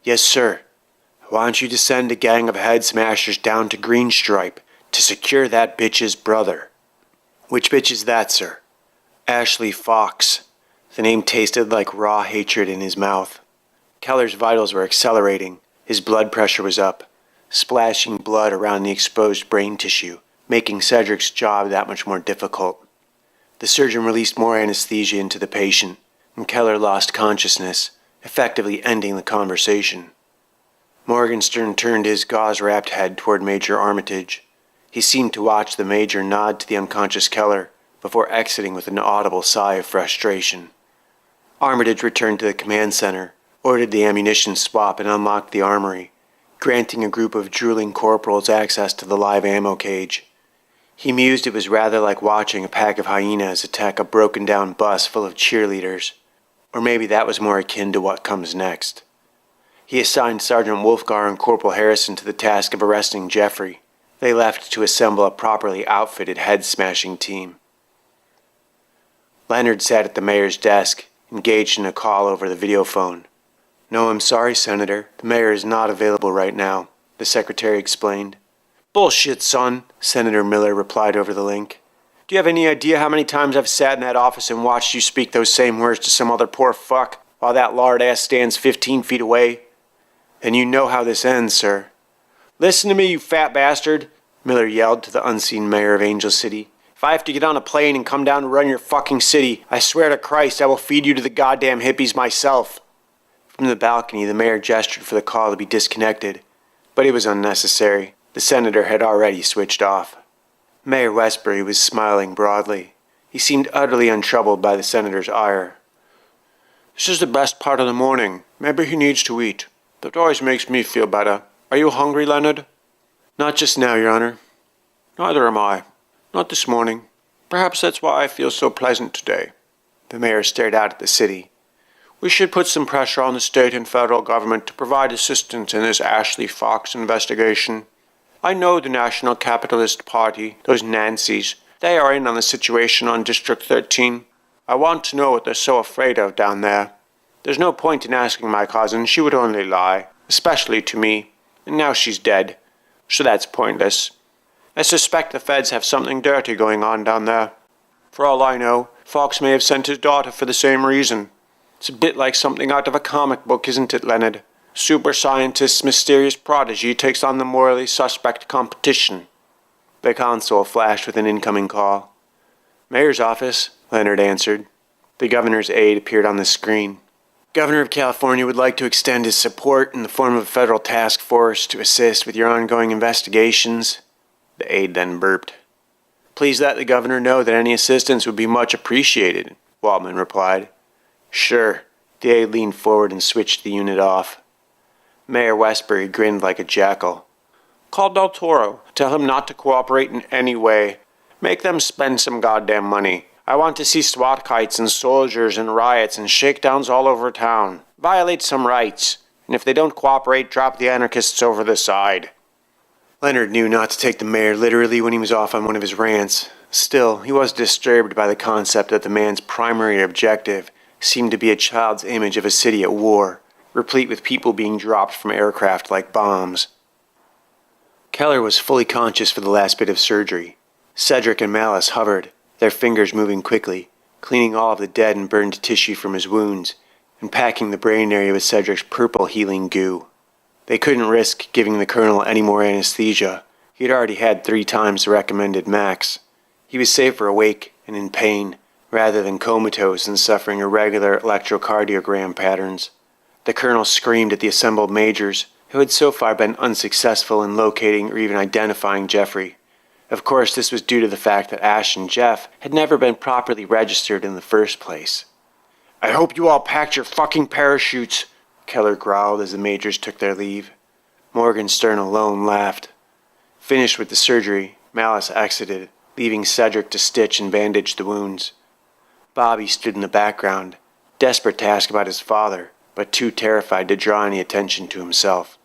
"Yes, sir. I want you to send a gang of head smashers down to Greenstripe to secure that bitch's brother." "Which bitch is that, sir?" "Ashley Fox." The name tasted like raw hatred in his mouth. Keller's vitals were accelerating. His blood pressure was up, splashing blood around the exposed brain tissue, making Cedric's job that much more difficult. The surgeon released more anesthesia into the patient, and Keller lost consciousness, effectively ending the conversation. Morgenstern turned his gauze-wrapped head toward Major Armitage. He seemed to watch the Major nod to the unconscious Keller before exiting with an audible sigh of frustration. Armitage returned to the command center, ordered the ammunition swap, and unlocked the armory, granting a group of drooling corporals access to the live ammo cage. He mused it was rather like watching a pack of hyenas attack a broken-down bus full of cheerleaders. Or maybe that was more akin to what comes next. He assigned Sergeant Wolfgar and Corporal Harrison to the task of arresting Jeffrey. They left to assemble a properly outfitted head-smashing team. Leonard sat at the mayor's desk, engaged in a call over the videophone. "No, I'm sorry, Senator. The mayor is not available right now," the secretary explained. "Bullshit, son," Senator Miller replied over the link. "Do you have any idea how many times I've sat in that office and watched you speak those same words to some other poor fuck while that lard-ass stands 15 feet away? And you know how this ends, sir." "Listen to me, you fat bastard," Miller yelled to the unseen mayor of Angel City. "If I have to get on a plane and come down to run your fucking city, I swear to Christ I will feed you to the goddamn hippies myself." From the balcony, the mayor gestured for the call to be disconnected, but it was unnecessary. The senator had already switched off. Mayor Westbury was smiling broadly. He seemed utterly untroubled by the senator's ire. "This is the best part of the morning. Maybe he needs to eat. That always makes me feel better. Are you hungry, Leonard?" "Not just now, Your Honor." "Neither am I. Not this morning. Perhaps that's why I feel so pleasant today." The mayor stared out at the city. "We should put some pressure on the state and federal government to provide assistance in this Ashley Fox investigation. I know the National Capitalist Party, those Nancys, they are in on the situation on District 13. I want to know what they're so afraid of down there. There's no point in asking my cousin, she would only lie, especially to me, and now she's dead, so that's pointless. I suspect the feds have something dirty going on down there. For all I know, Fox may have sent his daughter for the same reason. It's a bit like something out of a comic book, isn't it, Leonard? Super scientist's mysterious prodigy takes on the morally suspect competition." The console flashed with an incoming call. "Mayor's office," Leonard answered. The governor's aide appeared on the screen. "Governor of California would like to extend his support in the form of a federal task force to assist with your ongoing investigations." The aide then burped. "Please let the governor know that any assistance would be much appreciated," Waltman replied. "Sure." The aide leaned forward and switched the unit off. Mayor Westbury grinned like a jackal. "Call Del Toro. Tell him not to cooperate in any way. Make them spend some goddamn money. I want to see SWAT kites and soldiers and riots and shakedowns all over town. Violate some rights. And if they don't cooperate, drop the anarchists over the side." Leonard knew not to take the mayor literally when he was off on one of his rants. Still, he was disturbed by the concept that the man's primary objective seemed to be a child's image of a city at war, replete with people being dropped from aircraft like bombs. Keller was fully conscious for the last bit of surgery. Cedric and Malice hovered, their fingers moving quickly, cleaning all of the dead and burned tissue from his wounds, and packing the brain area with Cedric's purple healing goo. They couldn't risk giving the colonel any more anesthesia. He had already had 3 times the recommended max. He was safer awake and in pain, rather than comatose and suffering irregular electrocardiogram patterns. The colonel screamed at the assembled majors, who had so far been unsuccessful in locating or even identifying Jeffrey. Of course, this was due to the fact that Ash and Jeff had never been properly registered in the first place. "I hope you all packed your fucking parachutes," Keller growled as the majors took their leave. Morgenstern alone laughed. Finished with the surgery, Malice exited, leaving Cedric to stitch and bandage the wounds. Bobby stood in the background, desperate to ask about his father, but too terrified to draw any attention to himself.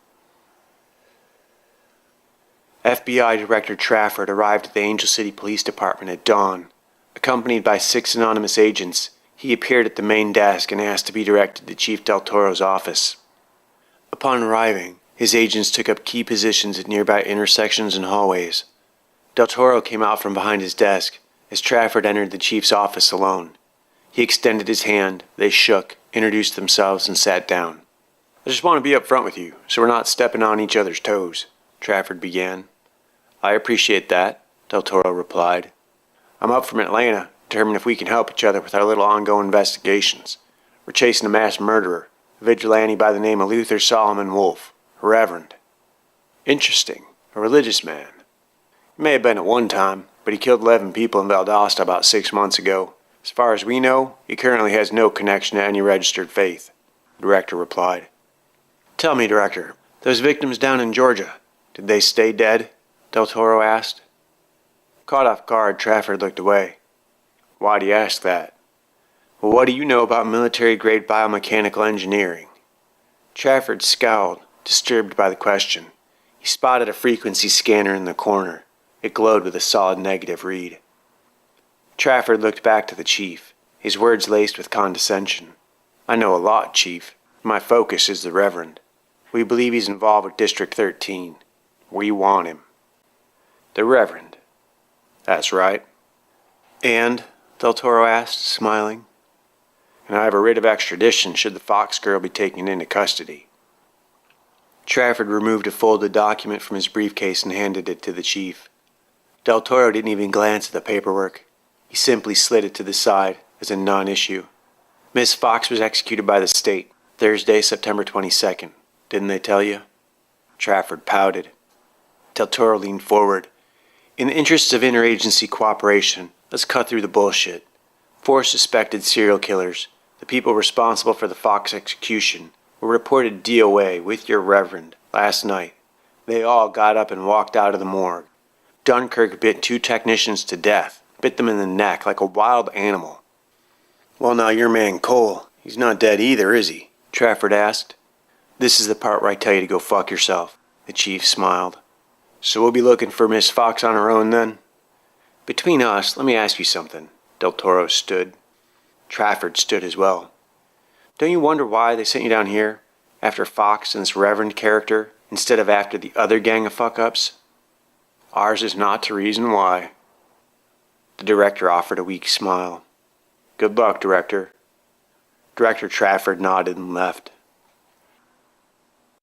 FBI Director Trafford arrived at the Angel City Police Department at dawn. Accompanied by 6 anonymous agents, he appeared at the main desk and asked to be directed to Chief Del Toro's office. Upon arriving, his agents took up key positions at nearby intersections and hallways. Del Toro came out from behind his desk as Trafford entered the chief's office alone. He extended his hand, they shook, introduced themselves, and sat down. "I just want to be up front with you, so we're not stepping on each other's toes," Trafford began. "I appreciate that," Del Toro replied. "I'm up from Atlanta, determined if we can help each other with our little ongoing investigations. We're chasing a mass murderer, a vigilante by the name of Luther Solomon Wolfe, a reverend. Interesting, a religious man. He may have been at one time, but he killed 11 people in Valdosta about 6 months ago. As far as we know, he currently has no connection to any registered faith," the director replied. "Tell me, Director, those victims down in Georgia, did they stay dead?" Del Toro asked. Caught off guard, Trafford looked away. "Why do you ask that?" "Well, what do you know about military-grade biomechanical engineering?" Trafford scowled, disturbed by the question. He spotted a frequency scanner in the corner. It glowed with a solid negative read. Trafford looked back to the chief, his words laced with condescension. "I know a lot, Chief. My focus is the Reverend. We believe he's involved with District 13. We want him." "The Reverend?" "That's right." "And?" Del Toro asked, smiling. "And I have a writ of extradition should the Fox girl be taken into custody." Trafford removed a folded document from his briefcase and handed it to the chief. Del Toro didn't even glance at the paperwork. He simply slid it to the side as a non-issue. "Miss Fox was executed by the state, Thursday, September 22nd. Didn't they tell you?" Trafford pouted. Del Toro leaned forward. "In the interests of interagency cooperation, let's cut through the bullshit. 4 suspected serial killers, the people responsible for the Fox execution, were reported DOA with your Reverend last night. They all got up and walked out of the morgue. Dunkirk bit 2 technicians to death, bit them in the neck like a wild animal." "Well, now your man Cole, he's not dead either, is he?" Trafford asked. "This is the part where I tell you to go fuck yourself," the chief smiled. "So we'll be looking for Miss Fox on her own then?" "Between us, let me ask you something." Del Toro stood. Trafford stood as well. "Don't you wonder why they sent you down here, after Fox and this Reverend character, instead of after the other gang of fuck-ups?" "Ours is not to reason why." The director offered a weak smile. "Good luck, Director." Director Trafford nodded and left.